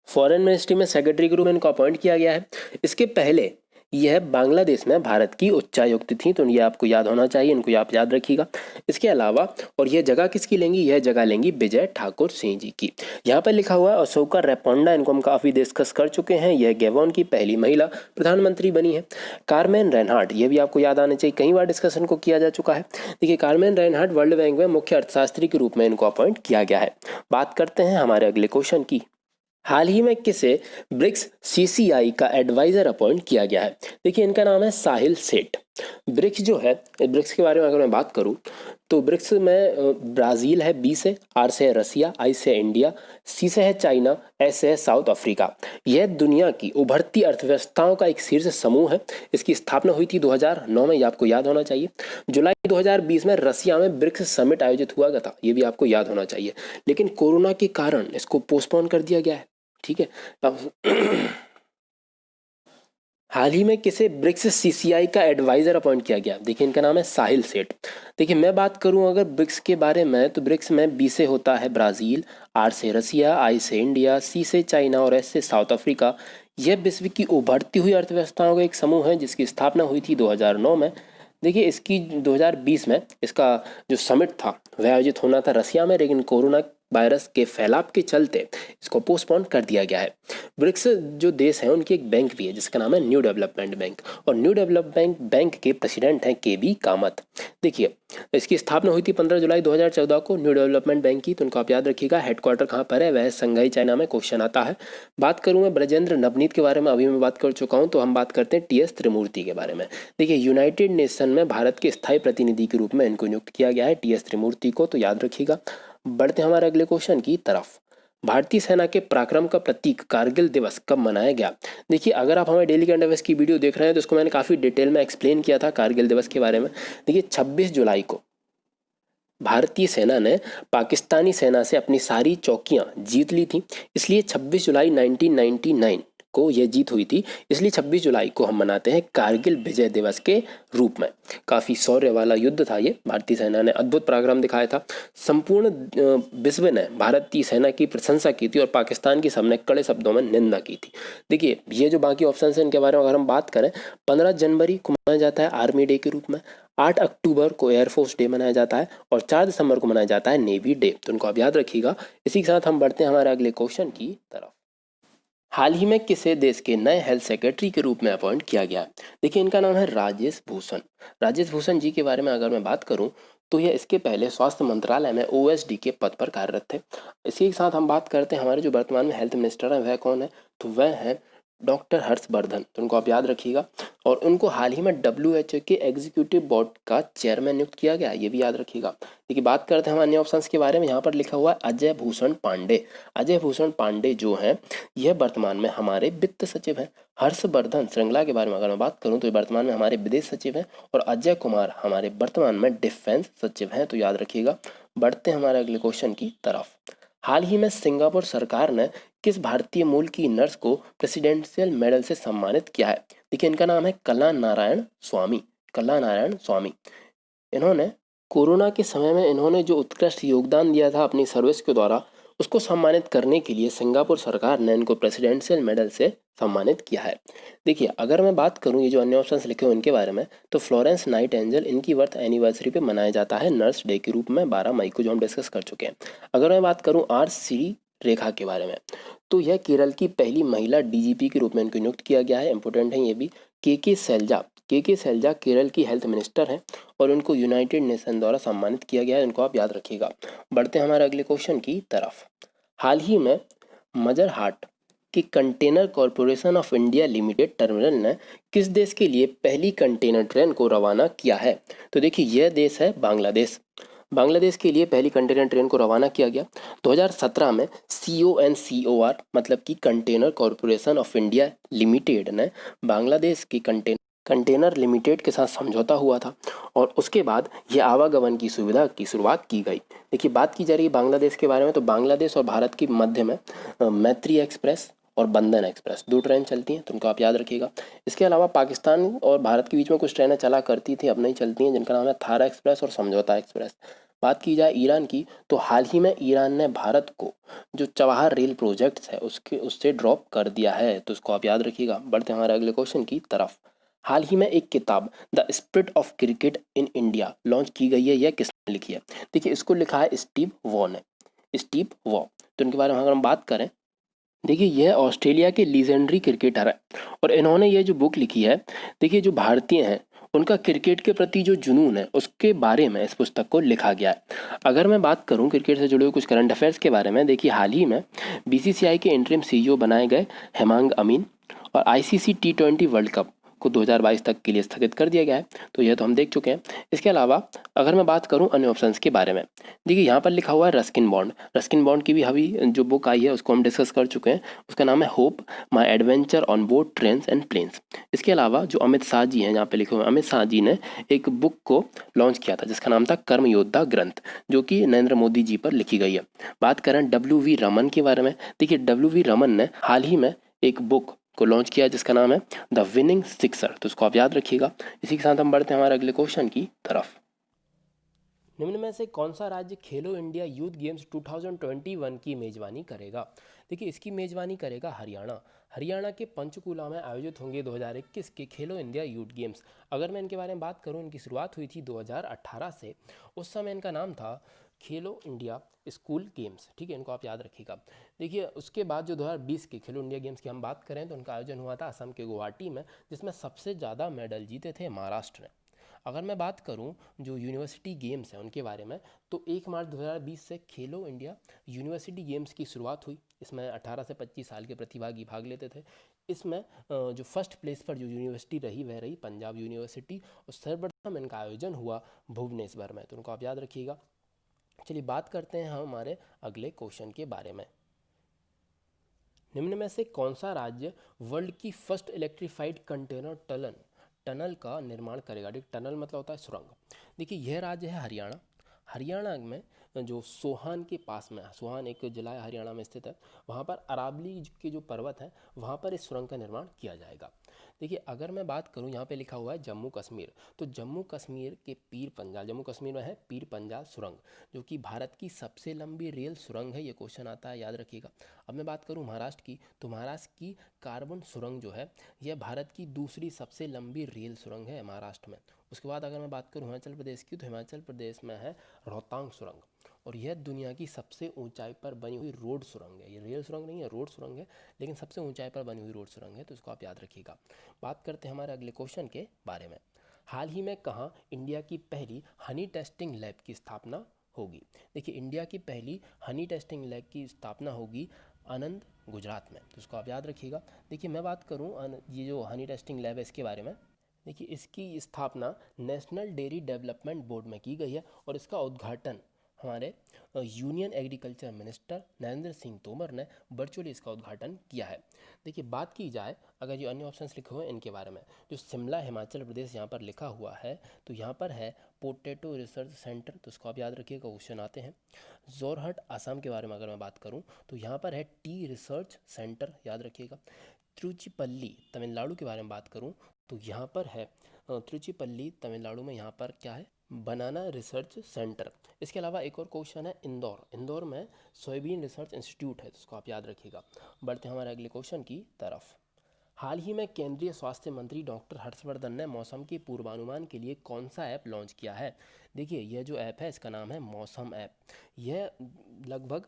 फॉरेन मिनिस्ट्री में सेक्रेटरी के रूप में इनको अपॉइंट किया गया है। इसके पहले यह बांग्लादेश में भारत की उच्चायुक्त थी, तो ये आपको याद होना चाहिए, इनको आप याद रखिएगा। इसके अलावा और यह जगह किसकी लेंगी? यह जगह लेंगी विजय ठाकुर सिंह जी की। यहाँ पर लिखा हुआ है अशोका रेपोंडा, इनको हम काफ़ी डिस्कस कर चुके हैं। यह गैबोन की पहली महिला प्रधानमंत्री बनी है। कार्मेन रेनहार्ट, ये भी आपको याद आना चाहिए, कई बार डिस्कशन को किया जा चुका है। देखिए कार्मेन रेनहार्ट वर्ल्ड बैंक में मुख्य अर्थशास्त्री के रूप में इनको अपॉइंट किया गया है। बात करते हैं हमारे अगले क्वेश्चन की। हाल ही में किसे ब्रिक्स CCI का एडवाइजर अपॉइंट किया गया है? देखिए इनका नाम है साहिल सेठ। ब्रिक्स जो है, ब्रिक्स के बारे में अगर मैं बात करूं तो ब्रिक्स में ब्राज़ील है बी से, आर से है रसिया, आई से है इंडिया, सी से है चाइना, एस से है साउथ अफ्रीका। यह दुनिया की उभरती अर्थव्यवस्थाओं का एक शीर्ष समूह है। इसकी स्थापना हुई थी 2009 में, ये आपको याद होना चाहिए। जुलाई 2020 में रसिया में ब्रिक्स समिट आयोजित हुआ था, ये भी आपको याद होना चाहिए। लेकिन कोरोना के कारण इसको पोस्टपोन कर दिया गया है। ठीक है, अब हाल ही में किसे ब्रिक्स सीसीआई का एडवाइजर अपॉइंट किया गया? देखिए इनका नाम है साहिल सेठ। देखिए मैं बात करूं अगर ब्रिक्स के बारे में, तो ब्रिक्स में बी से होता है ब्राज़ील, आर से रसिया, आई से इंडिया, सी से चाइना और एस से साउथ अफ्रीका। यह विश्व की उभरती हुई अर्थव्यवस्थाओं का एक समूह है जिसकी स्थापना हुई थी 2009 में। देखिए इसकी 2020 में इसका जो समिट था वह आयोजित होना था रसिया में, लेकिन कोरोना वायरस के फैलाव के चलते इसको पोस्टपोन कर दिया गया है। ब्रिक्स जो देश हैं उनकी एक बैंक भी है जिसका नाम है न्यू डेवलपमेंट बैंक, और न्यू डेवलपमेंट बैंक के प्रेसिडेंट हैं के बी कामत। देखिए इसकी स्थापना हुई थी 15 जुलाई 2014 को न्यू डेवलपमेंट बैंक की, तो उनको आप याद रखिएगा। हेडक्वार्टर कहाँ पर है? वह संघाई चाइना में, क्वेश्चन आता है। बात करूँ मैं ब्रजेंद्र नवनीत के बारे में, अभी मैं बात कर चुका हूँ, तो हम बात करते हैं टी एस त्रिमूर्ति के बारे में। देखिए यूनाइटेड नेशन में भारत के स्थायी प्रतिनिधि के रूप में इनको नियुक्त किया गया है, टी एस त्रिमूर्ति को, तो याद रखिएगा। बढ़ते हमारे अगले क्वेश्चन की तरफ। भारतीय सेना के पराक्रम का प्रतीक कारगिल दिवस कब मनाया गया? देखिए अगर आप हमारे डेली करंट अफेयर्स की वीडियो देख रहे हैं तो उसको मैंने काफ़ी डिटेल में एक्सप्लेन किया था कारगिल दिवस के बारे में। देखिए 26 जुलाई को भारतीय सेना ने पाकिस्तानी सेना से अपनी सारी चौकियां जीत ली थी, इसलिए 26 जुलाई 1999 को यह जीत हुई थी, इसलिए 26 जुलाई को हम मनाते हैं कारगिल विजय दिवस के रूप में। काफ़ी शौर्य वाला युद्ध था ये, भारतीय सेना ने अद्भुत पराक्रम दिखाया था। संपूर्ण विश्व ने भारतीय सेना की प्रशंसा की थी और पाकिस्तान की सबने कड़े शब्दों में निंदा की थी। देखिए ये जो बाकी ऑप्शन है इनके बारे में अगर हम बात करें, 15 जनवरी को मनाया जाता है आर्मी डे के रूप में, 8 अक्टूबर को एयरफोर्स डे मनाया जाता है और 4 दिसंबर को मनाया जाता है नेवी डे, तो उनको आप याद रखिएगा। इसी के साथ हम बढ़ते हैं हमारे अगले क्वेश्चन की तरफ। हाल ही में किसे देश के नए हेल्थ सेक्रेटरी के रूप में अपॉइंट किया गया? देखिए इनका नाम है राजेश भूषण। राजेश भूषण जी के बारे में अगर मैं बात करूं तो ये इसके पहले स्वास्थ्य मंत्रालय में ओएसडी के पद पर कार्यरत थे। इसी के साथ हम बात करते हैं हमारे जो वर्तमान में हेल्थ मिनिस्टर हैं वह कौन है, तो वह है डॉक्टर हर्षवर्धन, तो उनको आप याद रखिएगा। और उनको हाल ही में WHO के एग्जीक्यूटिव बोर्ड का चेयरमैन नियुक्त किया गया, ये भी याद रखिएगा। देखिए बात करते हैं हम अन्य ऑप्शंस के बारे में। यहाँ पर लिखा हुआ है अजय भूषण पांडे। अजय भूषण पांडे जो हैं यह वर्तमान में हमारे वित्त सचिव हैं। हर्षवर्धन श्रृंगला के बारे में अगर मैं बात करूँ तो ये वर्तमान में हमारे विदेश सचिव हैं, और अजय कुमार हमारे वर्तमान में डिफेंस सचिव हैं, तो याद रखिएगा। बढ़ते हैं हमारे अगले क्वेश्चन की तरफ। हाल ही में सिंगापुर सरकार ने किस भारतीय मूल की नर्स को प्रेसिडेंशियल मेडल से सम्मानित किया है? देखिए इनका नाम है कला नारायण स्वामी। कला नारायण स्वामी, इन्होंने कोरोना के समय में इन्होंने जो उत्कृष्ट योगदान दिया था अपनी सर्विस के द्वारा, उसको सम्मानित करने के लिए सिंगापुर सरकार ने इनको प्रेसिडेंशियल मेडल से सम्मानित किया है। देखिए अगर मैं बात करूं ये जो अन्य ऑप्शंस लिखे हुए इनके बारे में, तो फ्लोरेंस नाइटिंगेल इनकी बर्थ एनिवर्सरी पे मनाया जाता है नर्स डे के रूप में 12 मई को, जो हम डिस्कस कर चुके हैं। अगर मैं बात करूं आर सी रेखा के बारे में, तो यह केरल की पहली महिला डीजीपी के रूप में इनको नियुक्त किया गया है। इंपॉर्टेंट है ये भी। के सैलजा केरल की हेल्थ मिनिस्टर हैं और उनको यूनाइटेड नेशन द्वारा सम्मानित किया गया है, इनको आप याद रखिएगा। बढ़ते हैं हमारे अगले क्वेश्चन की तरफ। हाल ही में मजरहाट की container corporation of India limited terminal ने किस देश के लिए पहली कंटेनर ट्रेन को रवाना किया है? तो देखिए यह देश है बांग्लादेश। बांग्लादेश के लिए पहली कंटेनर ट्रेन को रवाना किया गया 2017 में। CONCOR मतलब कि container corporation of India limited ने बांग्लादेश की कंटेनर लिमिटेड के साथ समझौता हुआ था, और उसके बाद ये आवागमन की सुविधा की शुरुआत की गई। देखिए बात की जा रही है बांग्लादेश के बारे में, तो बांग्लादेश और भारत की मध्य में मैत्री एक्सप्रेस और बंधन एक्सप्रेस 2 ट्रेन चलती हैं, तो उनको आप याद रखिएगा। इसके अलावा पाकिस्तान और भारत के बीच में कुछ ट्रेनें चला करती थी, अब नहीं चलती हैं, जिनका नाम है थारा एक्सप्रेस और समझौता एक्सप्रेस। बात की जाए ईरान की, तो हाल ही में ईरान ने भारत को जो चबहार रेल प्रोजेक्ट्स है उससे ड्रॉप कर दिया है, तो उसको आप याद रखिएगा। बढ़ते हैं हमारे अगले क्वेश्चन की तरफ। हाल ही में एक किताब the spirit of cricket in India launch की गई है, यह किसने लिखी है? देखिए इसको लिखा है स्टीव वॉ ने, स्टीव वॉ। तो इनके बारे में अगर हम बात करें, देखिए यह ऑस्ट्रेलिया के लीजेंडरी क्रिकेटर है और इन्होंने ये जो बुक लिखी है, देखिए जो भारतीय हैं उनका क्रिकेट के प्रति जो जुनून है उसके बारे में इस पुस्तक को लिखा गया है। अगर मैं बात करूं क्रिकेट से जुड़े हुए कुछ करंट अफेयर्स के बारे में, देखिए हाल ही में BCCI के इंटरिम CEO बनाए गए हेमांग अमीन, और ICC T20 वर्ल्ड कप को 2022 तक के लिए स्थगित कर दिया गया है, तो यह तो हम देख चुके हैं। इसके अलावा अगर मैं बात करूं अन्य ऑप्शंस के बारे में, देखिए यहाँ पर लिखा हुआ है रस्किन बॉन्ड। रस्किन बॉन्ड की भी अभी जो बुक आई है उसको हम डिस्कस कर चुके हैं, उसका नाम है hope my adventure on board trains and planes. इसके अलावा जो अमित शाह जी हैं, यहाँ पे लिखे हुए अमित शाह जी ने एक बुक को लॉन्च किया था जिसका नाम था कर्म योद्धा ग्रंथ, जो कि नरेंद्र मोदी जी पर लिखी गई है। बात करें W.V. रमन के बारे में, देखिए W.V. रमन ने हाल ही में एक बुक को लॉन्च किया जिसका नाम है द विनिंग सिक्सर, तो उसको आप याद रखिएगा। इसी के साथ हम बढ़ते हैं हमारे अगले क्वेश्चन की तरफ। निम्न में से कौन सा राज्य खेलो इंडिया यूथ गेम्स 2021 की मेजबानी करेगा? देखिए इसकी मेजबानी करेगा हरियाणा। हरियाणा के पंचकूला में आयोजित होंगे 2021 के खेलो इंडिया यूथ गेम्स। अगर मैं इनके बारे में बात करूं, इनकी शुरुआत हुई थी 2018 से। उस समय इनका नाम था खेलो इंडिया स्कूल गेम्स, ठीक है, इनको आप याद रखिएगा। देखिए उसके बाद जो 2020 के खेलो इंडिया गेम्स की हम बात करें तो उनका आयोजन हुआ था असम के गुवाहाटी में, जिसमें सबसे ज़्यादा मेडल जीते थे महाराष्ट्र ने। अगर मैं बात करूं जो यूनिवर्सिटी गेम्स हैं उनके बारे में, तो 1 मार्च 2020 से खेलो इंडिया यूनिवर्सिटी गेम्स की शुरुआत हुई। इसमें 18 से 25 साल के प्रतिभागी भाग लेते थे। इसमें जो फर्स्ट प्लेस पर जो यूनिवर्सिटी रही वह रही पंजाब यूनिवर्सिटी, और सर्वप्रथम इनका आयोजन हुआ भुवनेश्वर में, तो उनको आप याद रखिएगा। चलिए बात करते हैं हम हमारे अगले क्वेश्चन के बारे में। निम्न में से कौन सा राज्य वर्ल्ड की फर्स्ट इलेक्ट्रिफाइड कंटेनर टनल का निर्माण करेगा? टनल मतलब होता है सुरंग। देखिए यह राज्य है हरियाणा। हरियाणा में जो सोहान के पास में, सोहान एक जिला है हरियाणा में स्थित है, वहाँ पर अरावली के जो पर्वत हैं वहाँ पर इस सुरंग का निर्माण किया जाएगा। देखिए अगर मैं बात करूँ, यहाँ पे लिखा हुआ है जम्मू कश्मीर, तो जम्मू कश्मीर के पीर पंजाल, जम्मू कश्मीर में है पीर पंजाल सुरंग, जो कि भारत की सबसे लंबी रेल सुरंग है। ये क्वेश्चन आता है, याद रखिएगा। अब मैं बात करूँ महाराष्ट्र की, तो महाराष्ट्र की कार्बन सुरंग जो है यह भारत की दूसरी सबसे लंबी रेल सुरंग है महाराष्ट्र में। उसके बाद अगर मैं बात करूँ हिमाचल प्रदेश की, तो हिमाचल प्रदेश में है रोहतांग सुरंग, और यह दुनिया की सबसे ऊंचाई पर बनी हुई रोड सुरंग है। ये रेल सुरंग नहीं है, रोड सुरंग है, लेकिन सबसे ऊंचाई पर बनी हुई रोड सुरंग है, तो इसको आप याद रखिएगा। बात करते हैं हमारे अगले क्वेश्चन के बारे में। हाल ही में कहाँ इंडिया की पहली हनी टेस्टिंग लैब की स्थापना होगी? देखिए इंडिया की पहली हनी टेस्टिंग लैब की स्थापना होगी आनंद, गुजरात में, तो उसको आप याद रखिएगा। देखिए मैं बात करूँ ये जो हनी टेस्टिंग लैब है इसके बारे में, देखिए इसकी स्थापना नेशनल डेयरी डेवलपमेंट बोर्ड में की गई है, और इसका उद्घाटन हमारे union agriculture minister Narendra Singh Tomar ने वर्चुअली इसका उद्घाटन किया है। देखिए बात की जाए अगर जो अन्य ऑप्शंस लिखे हुए हैं इनके बारे में, जो शिमला हिमाचल प्रदेश यहाँ पर लिखा हुआ है, तो यहाँ पर है पोटैटो रिसर्च सेंटर, तो इसको आप याद रखिएगा, क्वेश्चन आते हैं। जोरहट असम के बारे में अगर मैं बात करूँ, तो यहाँ पर है टी रिसर्च सेंटर, याद रखिएगा। तिरुचिपल्ली तमिलनाडु के बारे में बात करूं, तो यहाँ पर है तिरुचिपल्ली तमिलनाडु में, यहाँ पर क्या है, बनाना रिसर्च सेंटर। इसके अलावा एक और क्वेश्चन है इंदौर में सोयाबीन रिसर्च इंस्टीट्यूट है, तो इसको आप याद रखिएगा। बढ़ते हैं हमारे अगले क्वेश्चन की तरफ। हाल ही में केंद्रीय स्वास्थ्य मंत्री डॉक्टर हर्षवर्धन ने मौसम के पूर्वानुमान के लिए कौन सा ऐप लॉन्च किया है? देखिए यह जो ऐप है इसका नाम है मौसम ऐप। यह लगभग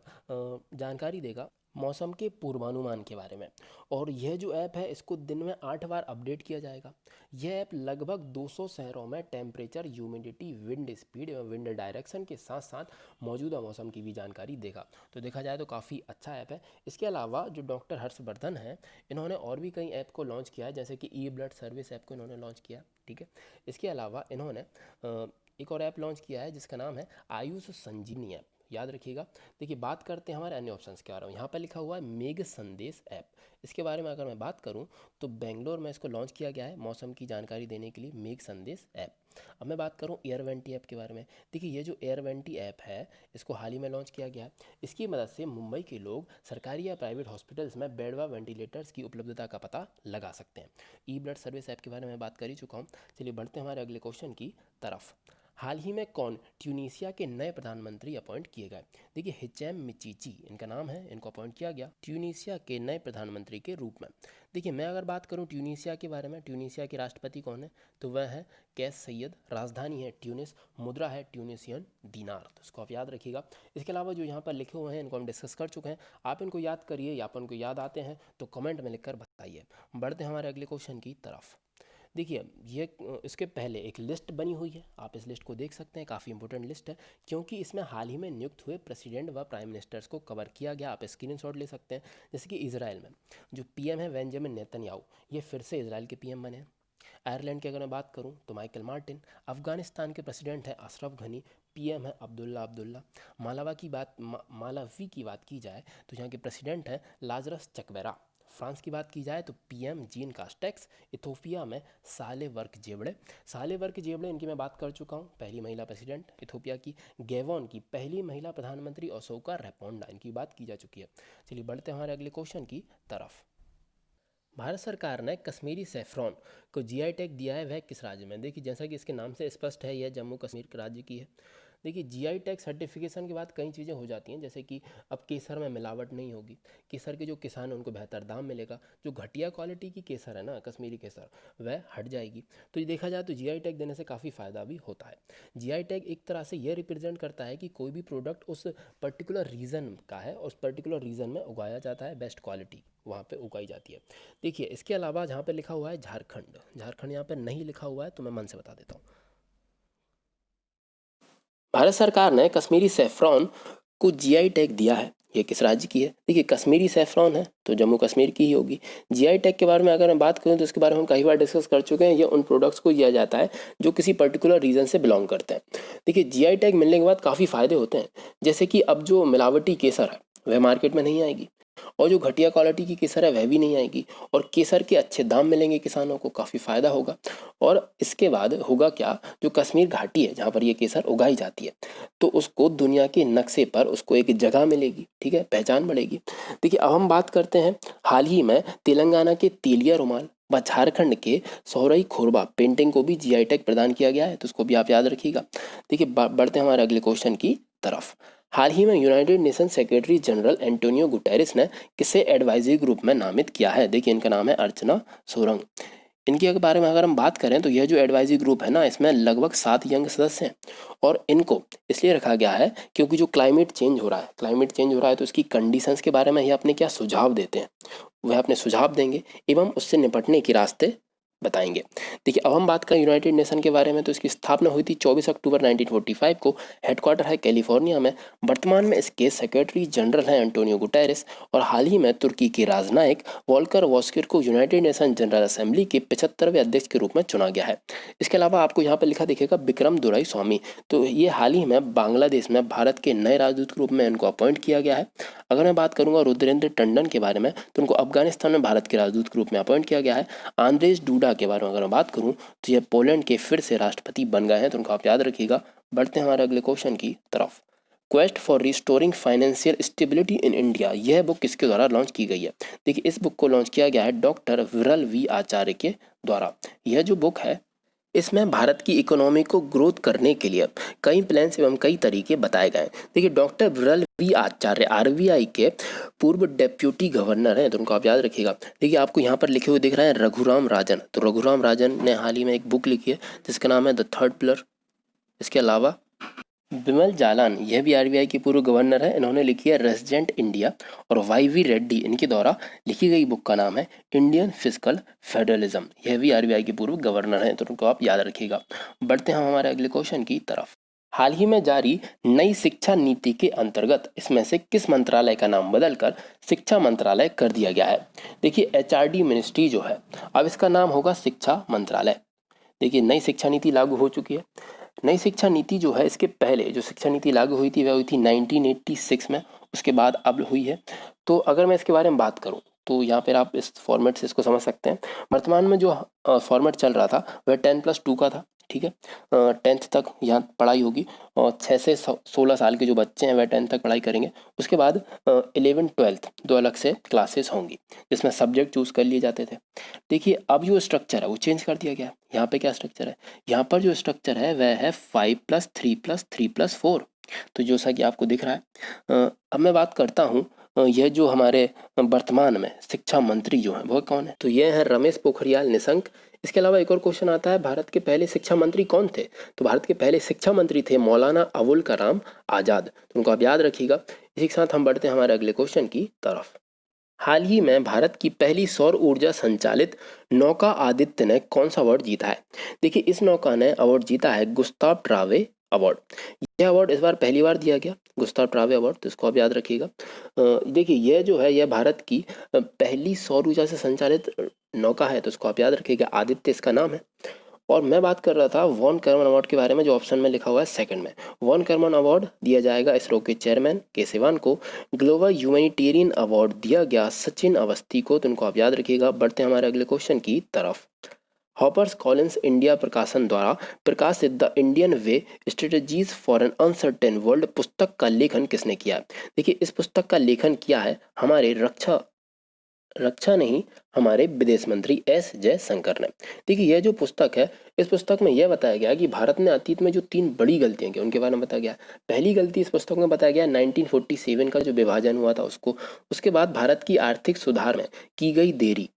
जानकारी देगा मौसम के पूर्वानुमान के बारे में, और यह जो ऐप है इसको दिन में 8 बार अपडेट किया जाएगा। यह ऐप लगभग 200 शहरों में टेम्परेचर, ह्यूमिडिटी, विंड स्पीड एवं विंड डायरेक्शन के साथ साथ मौजूदा मौसम की भी जानकारी देगा। तो देखा जाए तो काफ़ी अच्छा ऐप है। इसके अलावा जो डॉक्टर हर्षवर्धन हैं इन्होंने और भी कई ऐप को लॉन्च किया है, जैसे कि ई ब्लड सर्विस ऐप को इन्होंने लॉन्च किया, ठीक है। इसके अलावा इन्होंने एक और ऐप लॉन्च किया है जिसका नाम है आयुष संजीवनी ऐप, याद रखिएगा। देखिए बात करते हैं हमारे अन्य ऑप्शंस के बारे में। यहाँ पर लिखा हुआ है मेघ संदेश ऐप। इसके बारे में अगर मैं बात करूँ तो बेंगलोर में इसको लॉन्च किया गया है मौसम की जानकारी देने के लिए, मेघ संदेश ऐप। अब मैं बात करूँ एयरवेंटी ऐप के बारे में। देखिए ये जो एयरवेंटी ऐप है इसको हाल ही में लॉन्च किया गया है। इसकी मदद से मुंबई के लोग सरकारी या प्राइवेट हॉस्पिटल्स में बेड व वेंटिलेटर्स की उपलब्धता का पता लगा सकते हैं। ई ब्लड सर्विस ऐप के बारे में बात कर ही चुका हूँ। चलिए बढ़ते हैं हमारे अगले क्वेश्चन की तरफ। हाल ही में कौन ट्यूनीशिया के नए प्रधानमंत्री अपॉइंट किए गए? देखिए हिचैम मिचीची इनका नाम है, इनको अपॉइंट किया गया ट्यूनीशिया के नए प्रधानमंत्री के रूप में। देखिए मैं अगर बात करूं ट्यूनीशिया के बारे में, ट्यूनीशिया के राष्ट्रपति कौन है, तो वह है कैस सैयद। राजधानी है ट्यूनिस, मुद्रा है ट्यूनीशियन दीनार, तो इसको आप याद रखिएगा। इसके अलावा जो यहाँ पर लिखे हुए हैं इनको हम डिस्कस कर चुके हैं। आप इनको याद करिए या आप इनको याद आते हैं तो कमेंट में लिखकर बताइए। बढ़ते हैं हमारे अगले क्वेश्चन की तरफ। देखिए ये इसके पहले एक लिस्ट बनी हुई है, आप इस लिस्ट को देख सकते हैं, काफ़ी इंपॉर्टेंट लिस्ट है क्योंकि इसमें हाल ही में नियुक्त हुए प्रेसिडेंट व प्राइम मिनिस्टर्स को कवर किया गया। आप स्क्रीनशॉट ले सकते हैं। जैसे कि इजराइल में जो पीएम है बेंजामिन नेतन्याहू, ये फिर से इजराइल के पीएम बने हैं। आयरलैंड की अगर मैं बात करूं तो माइकल मार्टिन। अफगानिस्तान के प्रेसिडेंट हैं अशरफ घनी। पीएम है अब्दुल्ला। मालावी की बात की जाए तो यहाँ के प्रेसिडेंट हैं लाजरस चकवेरा। फ्रांस की बात की जाए तो पीएम जीन कास्टेक्स। इथोपिया में साले वर्क जेबड़े इनकी मैं बात कर चुका हूँ, पहली महिला प्रेसिडेंट इथोपिया की। गैबॉन की पहली महिला प्रधानमंत्री ओसोका रेपोंडा, इनकी बात की जा चुकी है। चलिए बढ़ते हैं हमारे अगले क्वेश्चन की तरफ। भारत सरकार ने कश्मीरी सैफरॉन को जीआई टैग दिया है, वह किस राज्य में? देखिए जैसा कि इसके नाम से स्पष्ट है, यह जम्मू कश्मीर के राज्य की है। देखिए जीआई टैग सर्टिफिकेशन के बाद कई चीज़ें हो जाती हैं, जैसे कि अब केसर में मिलावट नहीं होगी, केसर के जो किसान हैं उनको बेहतर दाम मिलेगा, जो घटिया क्वालिटी की केसर है ना कश्मीरी केसर, वह हट जाएगी। तो ये देखा जाए तो जीआई टैग देने से काफ़ी फ़ायदा भी होता है। जीआई टैग एक तरह से यह रिप्रेजेंट करता है कि कोई भी प्रोडक्ट उस पर्टिकुलर रीजन का है, उस पर्टिकुलर रीजन में उगाया जाता है, बेस्ट क्वालिटी वहाँ पे उगाई जाती है। देखिए इसके अलावा जहाँ पे लिखा हुआ है झारखंड यहाँ पे नहीं लिखा हुआ है, तो मैं मन से बता देता हूँ। भारत सरकार ने कश्मीरी सैफरॉन को जीआई टैग दिया है, ये किस राज्य की है? देखिए कश्मीरी सैफरॉन है तो जम्मू कश्मीर की ही होगी। जीआई टैग के बारे में अगर मैं बात करूं तो इसके बारे में हम कई बार डिस्कस कर चुके हैं। ये उन प्रोडक्ट्स को दिया जाता है जो किसी पर्टिकुलर रीजन से बिलोंग करते हैं। देखिए जीआई टैग मिलने के बाद काफ़ी फायदे होते हैं, जैसे कि अब जो मिलावटी केसर है वह मार्केट में नहीं आएगी, और जो घटिया क्वालिटी की केसर है वह भी नहीं आएगी, और केसर के अच्छे दाम मिलेंगे किसानों को, काफ़ी फ़ायदा होगा। और इसके बाद होगा क्या, जो कश्मीर घाटी है जहाँ पर ये केसर उगाई जाती है, तो उसको दुनिया के नक्शे पर उसको एक जगह मिलेगी, ठीक है, पहचान बढ़ेगी। देखिए अब हम बात करते हैं, हाल ही में तेलंगाना के तेलिया रुमाल व झारखंड के सोहरई खोरबा पेंटिंग को भी जीआई टैग प्रदान किया गया है, तो उसको भी आप याद रखिएगा। देखिए बढ़ते हैं हमारे अगले क्वेश्चन की तरफ। हाल ही में United nation secretary general Antonio Guterres ने किसे एडवाइजरी ग्रुप में नामित किया है? देखिए इनका नाम है अर्चना सोरंग। इनके बारे में अगर हम बात करें तो यह जो एडवाइजरी ग्रुप है ना, इसमें लगभग 7 यंग सदस्य हैं, और इनको इसलिए रखा गया है क्योंकि जो क्लाइमेट चेंज हो रहा है तो उसकी कंडीशंस के बारे में ये अपने क्या सुझाव देते हैं, वह अपने सुझाव देंगे एवं उससे निपटने के रास्ते बताएंगे। देखिए अब हम बात करें यूनाइटेड नेशन के बारे में, तो इसकी स्थापना हुई थी 24 अक्टूबर 1945 को। हेडक्वार्टर है कैलिफोर्निया में। वर्तमान में इसके सेक्रेटरी जनरल हैं एंटोनियो गुटेरेस, और हाल ही में तुर्की के राजनायक वोल्कर वॉस्किर को यूनाइटेड नेशन जनरल असेंबली के 75वें अध्यक्ष के रूप में चुना गया है। इसके अलावा आपको यहाँ पर लिखा दिखेगा विक्रम दुराई स्वामी, तो ये हाल ही में बांग्लादेश में भारत के नए राजदूत के रूप में इनको अपॉइंट किया गया है। अगर मैं बात करूंगा रुद्रेंद्र टंडन के बारे में, तो उनको अफगानिस्तान में भारत के राजदूत के रूप में अपॉइंट किया गया है। आंद्रेज डूडा के बारे में अगर मैं बात करूं तो ये पोलैंड के फिर से राष्ट्रपति बन गए हैं, तो उनको आप याद रखिएगा। बढ़ते हैं हमारे अगले क्वेश्चन की तरफ। Quest for restoring financial stability in India, यह बुक किसके द्वारा लॉन्च की गई है? देखिए इस बुक को लॉन्च किया गया है डॉक्टर विरल वी आचार्य के द्वारा। यह जो बुक है इसमें भारत की इकोनॉमी को ग्रोथ करने के लिए कई प्लान्स एवं कई तरीके बताए गए हैं। देखिए डॉक्टर विरल वी आचार्य आरबीआई के पूर्व डेप्यूटी गवर्नर हैं, तो उनको आप याद रखिएगा। देखिए आपको यहाँ पर लिखे हुए दिख रहे हैं रघुराम राजन, तो रघुराम राजन ने हाल ही में एक बुक लिखी है जिसका नाम है द थर्ड पिलर। इसके अलावा बिमल जालान, यह भी आरबीआई के पूर्व गवर्नर है, इन्होंने लिखी है रेसिडेंट इंडिया। और वाई वी रेड्डी, इनके द्वारा लिखी गई बुक का नाम है इंडियन फिस्कल फेडरलिज्म, यह भी आरबीआई के पूर्व गवर्नर हैं, तो उनको आप याद रखिएगा। बढ़ते हैं हमारे अगले क्वेश्चन की तरफ। हाल ही में जारी नई शिक्षा नीति के अंतर्गत इसमें से किस मंत्रालय का नाम बदलकर शिक्षा मंत्रालय कर दिया गया है? देखिए एचआरडी मिनिस्ट्री जो है, अब इसका नाम होगा शिक्षा मंत्रालय। देखिए नई शिक्षा नीति लागू हो चुकी है। नई शिक्षा नीति जो है, इसके पहले जो शिक्षा नीति लागू हुई थी वह हुई थी 1986 में, उसके बाद अब हुई है। तो अगर मैं इसके बारे में बात करूं तो यहाँ पर आप इस फॉर्मेट से इसको समझ सकते हैं। वर्तमान में जो फॉर्मेट चल रहा था वह 10+2 का था, ठीक है। 10th तक यहाँ पढ़ाई होगी, और 6 से 16 साल के जो बच्चे हैं वह 10th तक पढ़ाई करेंगे। उसके बाद 11 12 दो अलग से क्लासेस होंगी जिसमें सब्जेक्ट चूज कर लिए जाते थे। देखिए अब जो स्ट्रक्चर है वो चेंज कर दिया गया। यहाँ पे क्या स्ट्रक्चर है, यहाँ पर जो स्ट्रक्चर है वह है 5+3+3+4, तो जैसा कि आपको दिख रहा है। अब मैं बात करता हूँ यह जो हमारे वर्तमान में शिक्षा मंत्री जो है वह कौन है, तो यह है रमेश पोखरियाल निशंक। इसके अलावा एक और क्वेश्चन आता है, भारत के पहले शिक्षा मंत्री कौन थे? तो भारत के पहले शिक्षा मंत्री थे मौलाना अबुल कलाम आजाद, तो उनको आप याद रखिएगा। इसी के साथ हम बढ़ते हैं हमारे अगले क्वेश्चन की तरफ। हाल ही में भारत की पहली सौर ऊर्जा संचालित नौका आदित्य ने कौन सा अवार्ड जीता है? देखिए इस नौका ने अवार्ड जीता है गुस्ताव ट्रावे अवार्ड। यह अवार्ड इस बार पहली बार दिया गया, गुस्ताव ट्रावे अवार्ड, तो इसको आप याद रखिएगा। देखिए यह जो है यह भारत की पहली सौर ऊर्जा से संचालित नौका है, तो इसको आप याद रखिएगा, आदित्य इसका नाम है। और मैं बात कर रहा था वॉन कर्मन अवार्ड के बारे में, जो ऑप्शन में लिखा हुआ है सेकंड में। वॉन कर्मन अवार्ड दिया जाएगा इसरो के चेयरमैन के सिवान को। ग्लोबल ह्यूमैनिटेरियन अवार्ड दिया गया सचिन अवस्थी को, तो इनको आप याद रखिएगा। बढ़ते हैं हमारे अगले क्वेश्चन की तरफ। हॉपर्स कॉलिंस इंडिया प्रकाशन द्वारा प्रकाशित the Indian way strategies for an uncertain world पुस्तक का लेखन किसने किया है? देखिए इस पुस्तक का लेखन किया है हमारे रक्षा नहीं, हमारे विदेश मंत्री एस जयशंकर ने। देखिए यह जो पुस्तक है, इस पुस्तक में यह बताया गया कि भारत ने अतीत में जो 3 बड़ी गलतियां की उनके बारे में बताया गया। पहली गलती इस पुस्तक में बताया गया 1947 का जो विभाजन हुआ था उसको। उसके बाद भारत की आर्थिक सुधार में की गई देरी,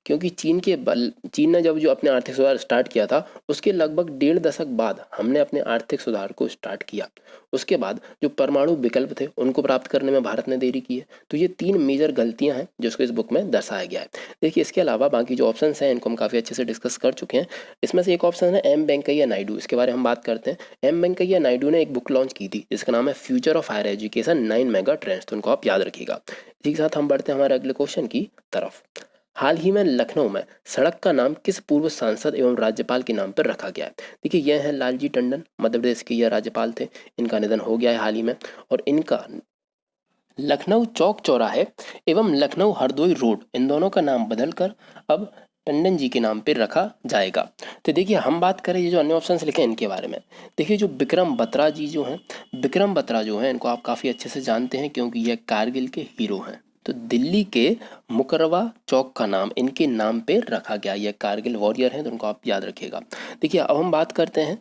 क्योंकि चीन ने जब जो अपने आर्थिक सुधार स्टार्ट किया था उसके लगभग 1.5 दशक बाद हमने अपने आर्थिक सुधार को स्टार्ट किया। उसके बाद जो परमाणु विकल्प थे उनको प्राप्त करने में भारत ने देरी की है। तो ये 3 मेजर गलतियां हैं जिसको इस बुक में दर्शाया गया है। देखिए इसके अलावा बाकी जो ऑप्शन हैं इनको हम काफ़ी अच्छे से डिस्कस कर चुके हैं। इसमें से एक ऑप्शन है एम वेंकैया नायडू, इसके बारे में हम बात करते हैं। एम वेंकैया नायडू ने एक बुक लॉन्च की थी जिसका नाम है future of higher education 9 mega trends, तो उनको आप याद रखिएगा। इसी के साथ हम बढ़ते हैं हमारे अगले क्वेश्चन की तरफ। हाल ही में लखनऊ में सड़क का नाम किस पूर्व सांसद एवं राज्यपाल के नाम पर रखा गया है? देखिए यह है लालजी टंडन, मध्य प्रदेश के यह राज्यपाल थे। इनका निधन हो गया है हाल ही में, और इनका लखनऊ चौक चौराहे एवं लखनऊ हरदोई रोड, इन दोनों का नाम बदलकर अब टंडन जी के नाम पर रखा जाएगा। तो देखिए हम बात करें ये जो अन्य ऑप्शन लिखे हैं इनके बारे में। देखिए जो विक्रम बत्रा जी जो हैं, विक्रम बत्रा जो हैं इनको आप काफ़ी अच्छे से जानते हैं क्योंकि ये कारगिल के हीरो हैं। तो दिल्ली के मुकरवा चौक का नाम इनके नाम पे रखा गया। ये कारगिल वॉरियर हैं, तो उनको आप याद रखिएगा। देखिए अब हम बात करते हैं,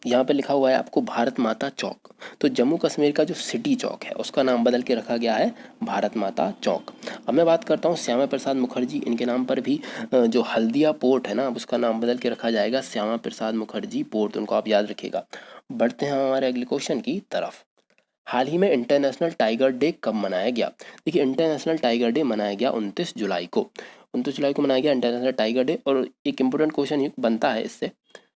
यहाँ पे लिखा हुआ है आपको भारत माता चौक। तो जम्मू कश्मीर का जो सिटी चौक है उसका नाम बदल के रखा गया है भारत माता चौक। अब मैं बात करता हूँ श्यामा प्रसाद मुखर्जी, इनके नाम पर भी जो हल्दिया पोर्ट है ना, अब उसका नाम बदल के रखा जाएगा श्यामा प्रसाद मुखर्जी पोर्ट, तो उनको आप याद रखिएगा। बढ़ते हैं हमारे अगले क्वेश्चन की तरफ। हाल ही में इंटरनेशनल टाइगर डे कब मनाया गया? देखिए इंटरनेशनल टाइगर डे मनाया गया 29 जुलाई को। 29 जुलाई को मनाया गया इंटरनेशनल टाइगर डे। और एक इम्पोर्टेंट क्वेश्चन बनता है इससे,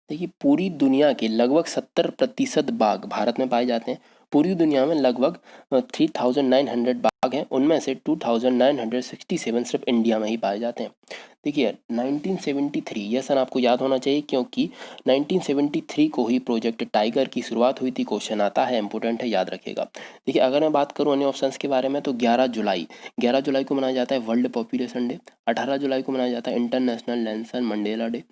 देखिए पूरी दुनिया के लगभग 70% बाघ भारत में पाए जाते हैं। पूरी दुनिया में लगभग 3900 बाघ हैं, उनमें से 2967 सिर्फ इंडिया में ही पाए जाते हैं। देखिए 1973 यह सन आपको याद होना चाहिए क्योंकि 1973 को ही प्रोजेक्ट टाइगर की शुरुआत हुई थी। क्वेश्चन आता है, इंपॉर्टेंट है, याद रखिएगा। देखिए अगर मैं बात करूँ अन्य ऑप्शंस के बारे में तो 11 जुलाई को मनाया जाता है वर्ल्ड पॉपुलेशन डे। 18 जुलाई को मनाया जाता है इंटरनेशनल नेल्सन मंडेला डे।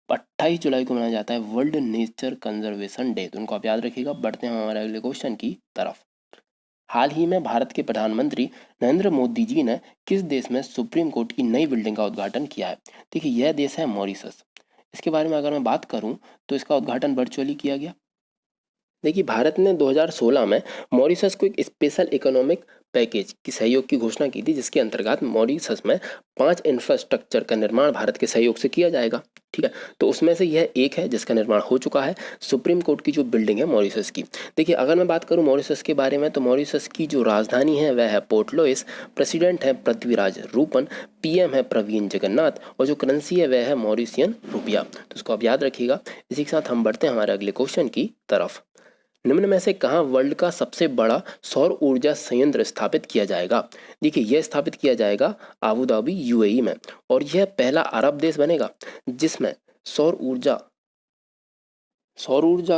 28 जुलाई को मनाया जाता है वर्ल्ड नेचर कंजर्वेशन डे, तो उनको आप याद रखिएगा। बढ़ते हैं हमारे अगले क्वेश्चन की तरफ। हाल ही में भारत के प्रधानमंत्री नरेंद्र मोदी जी ने किस देश में सुप्रीम कोर्ट की नई बिल्डिंग का उद्घाटन किया है? देखिए यह देश है मॉरिशस। इसके बारे में अगर मैं बात करूं तो इसका उद्घाटन वर्चुअली किया गया। देखिए भारत ने 2016 में मॉरिशस को एक स्पेशल इकोनॉमिक पैकेज की सहयोग की घोषणा की थी, जिसके अंतर्गत मॉरिशस में 5 इंफ्रास्ट्रक्चर का निर्माण भारत के सहयोग से किया जाएगा। ठीक है, तो उसमें से यह एक है जिसका निर्माण हो चुका है, सुप्रीम कोर्ट की जो बिल्डिंग है मॉरिशस की। देखिए अगर मैं बात करूं मॉरिशस के बारे में तो मॉरिशस की जो राजधानी है वह है पोर्ट लुइस, प्रेसिडेंट है पृथ्वीराज रूपन, पीएम है प्रवीण जगन्नाथ, और जो करेंसी है वह है मॉरिशियन रुपया, तो इसको आप याद रखिएगा। इसी के साथ हम बढ़ते हैं हमारे अगले क्वेश्चन की तरफ। निम्न में से कहाँ वर्ल्ड का सबसे बड़ा सौर ऊर्जा संयंत्र स्थापित किया जाएगा? देखिए यह स्थापित किया जाएगा आबू धाबी यूएई में, और यह पहला अरब देश बनेगा जिसमें सौर ऊर्जा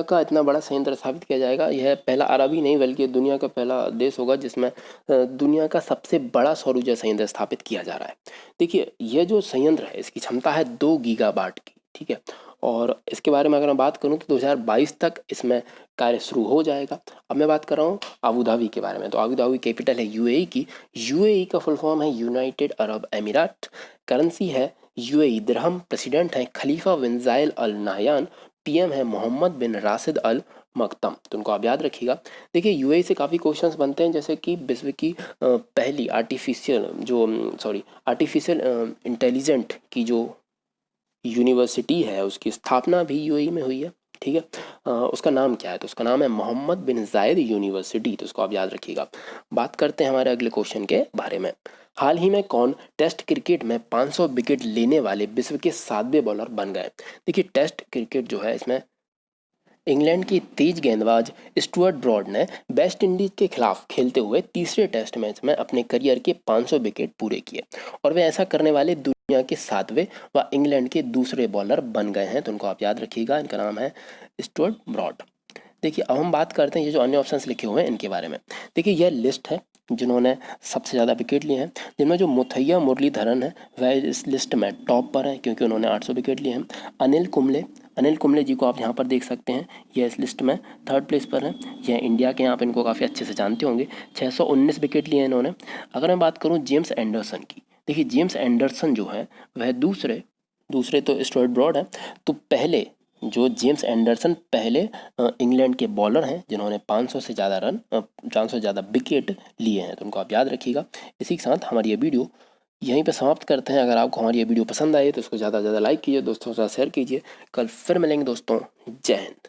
का इतना बड़ा संयंत्र स्थापित किया जाएगा। यह पहला अरब ही नहीं बल्कि दुनिया का पहला देश होगा जिसमें दुनिया का सबसे बड़ा सौर ऊर्जा संयंत्र स्थापित किया जा रहा है। देखिए यह जो संयंत्र है इसकी क्षमता है 2 गीगावाट की। ठीक है, और इसके बारे में अगर मैं बात करूं तो 2022 तक इसमें कार्य शुरू हो जाएगा। अब मैं बात कर रहा हूं आबू धाबी के बारे में। तो आबू धाबी कैपिटल है यूएई की। यूएई का फुल फॉर्म है यूनाइटेड अरब एमिरेट। करेंसी है यूएई दिरहम। प्रेसिडेंट है खलीफा बिन जायल अल नाहयान। पीएम है मोहम्मद बिन राशिद अल मकतम, तो उनको आप याद रखिएगा। देखिए यूएई से काफ़ी क्वेश्चंस बनते हैं, जैसे कि विश्व की पहली आर्टिफिशियल इंटेलिजेंट की जो यूनिवर्सिटी है उसकी स्थापना भी यूएई में हुई है। ठीक है, उसका नाम क्या है? तो उसका नाम है मोहम्मद बिन जायद यूनिवर्सिटी, तो उसको आप याद रखिएगा। बात करते हैं हमारे अगले क्वेश्चन के बारे में। हाल ही में कौन टेस्ट क्रिकेट में 500 विकेट लेने वाले विश्व के 7वें बॉलर बन गए? देखिए टेस्ट क्रिकेट जो है इसमें इंग्लैंड की तेज गेंदबाज स्टुअर्ट ब्रॉड ने वेस्ट इंडीज के खिलाफ खेलते हुए तीसरे टेस्ट मैच में अपने करियर के 500 विकेट पूरे किए और वे ऐसा करने वाले दुनिया के 7वें व इंग्लैंड के दूसरे बॉलर बन गए हैं। तो उनको आप याद रखिएगा, इनका नाम है स्टुअर्ट ब्रॉड। देखिए अब हम बात करते हैं ये जो अन्य ऑप्शंस लिखे हुए हैं इनके बारे में। देखिए यह लिस्ट है जिन्होंने सबसे ज़्यादा विकेट लिए हैं, जिनमें जो मुथैया मुरलीधरन है वह इस लिस्ट में टॉप पर है क्योंकि उन्होंने 800 विकेट लिए हैं। अनिल कुंबले जी को आप यहाँ पर देख सकते हैं, यह इस लिस्ट में थर्ड प्लेस पर है। यह इंडिया के, आप इनको काफ़ी अच्छे से जानते होंगे, 619 विकेट लिए हैं इन्होंने। अगर मैं बात करूँ जेम्स एंडरसन की, देखिए जेम्स एंडरसन जो है वह दूसरे तो स्टुअर्ट ब्रॉड है, तो पहले जो जेम्स एंडरसन पहले इंग्लैंड के बॉलर हैं जिन्होंने 500 से ज़्यादा विकेट लिए हैं। तो उनको आप याद रखिएगा। इसी के साथ हमारी ये वीडियो यहीं पे समाप्त करते हैं। अगर आपको हमारी ये वीडियो पसंद आए तो इसको ज़्यादा से ज़्यादा लाइक कीजिए, दोस्तों के साथ शेयर कीजिए। कल फिर मिलेंगे दोस्तों। जय हिंद।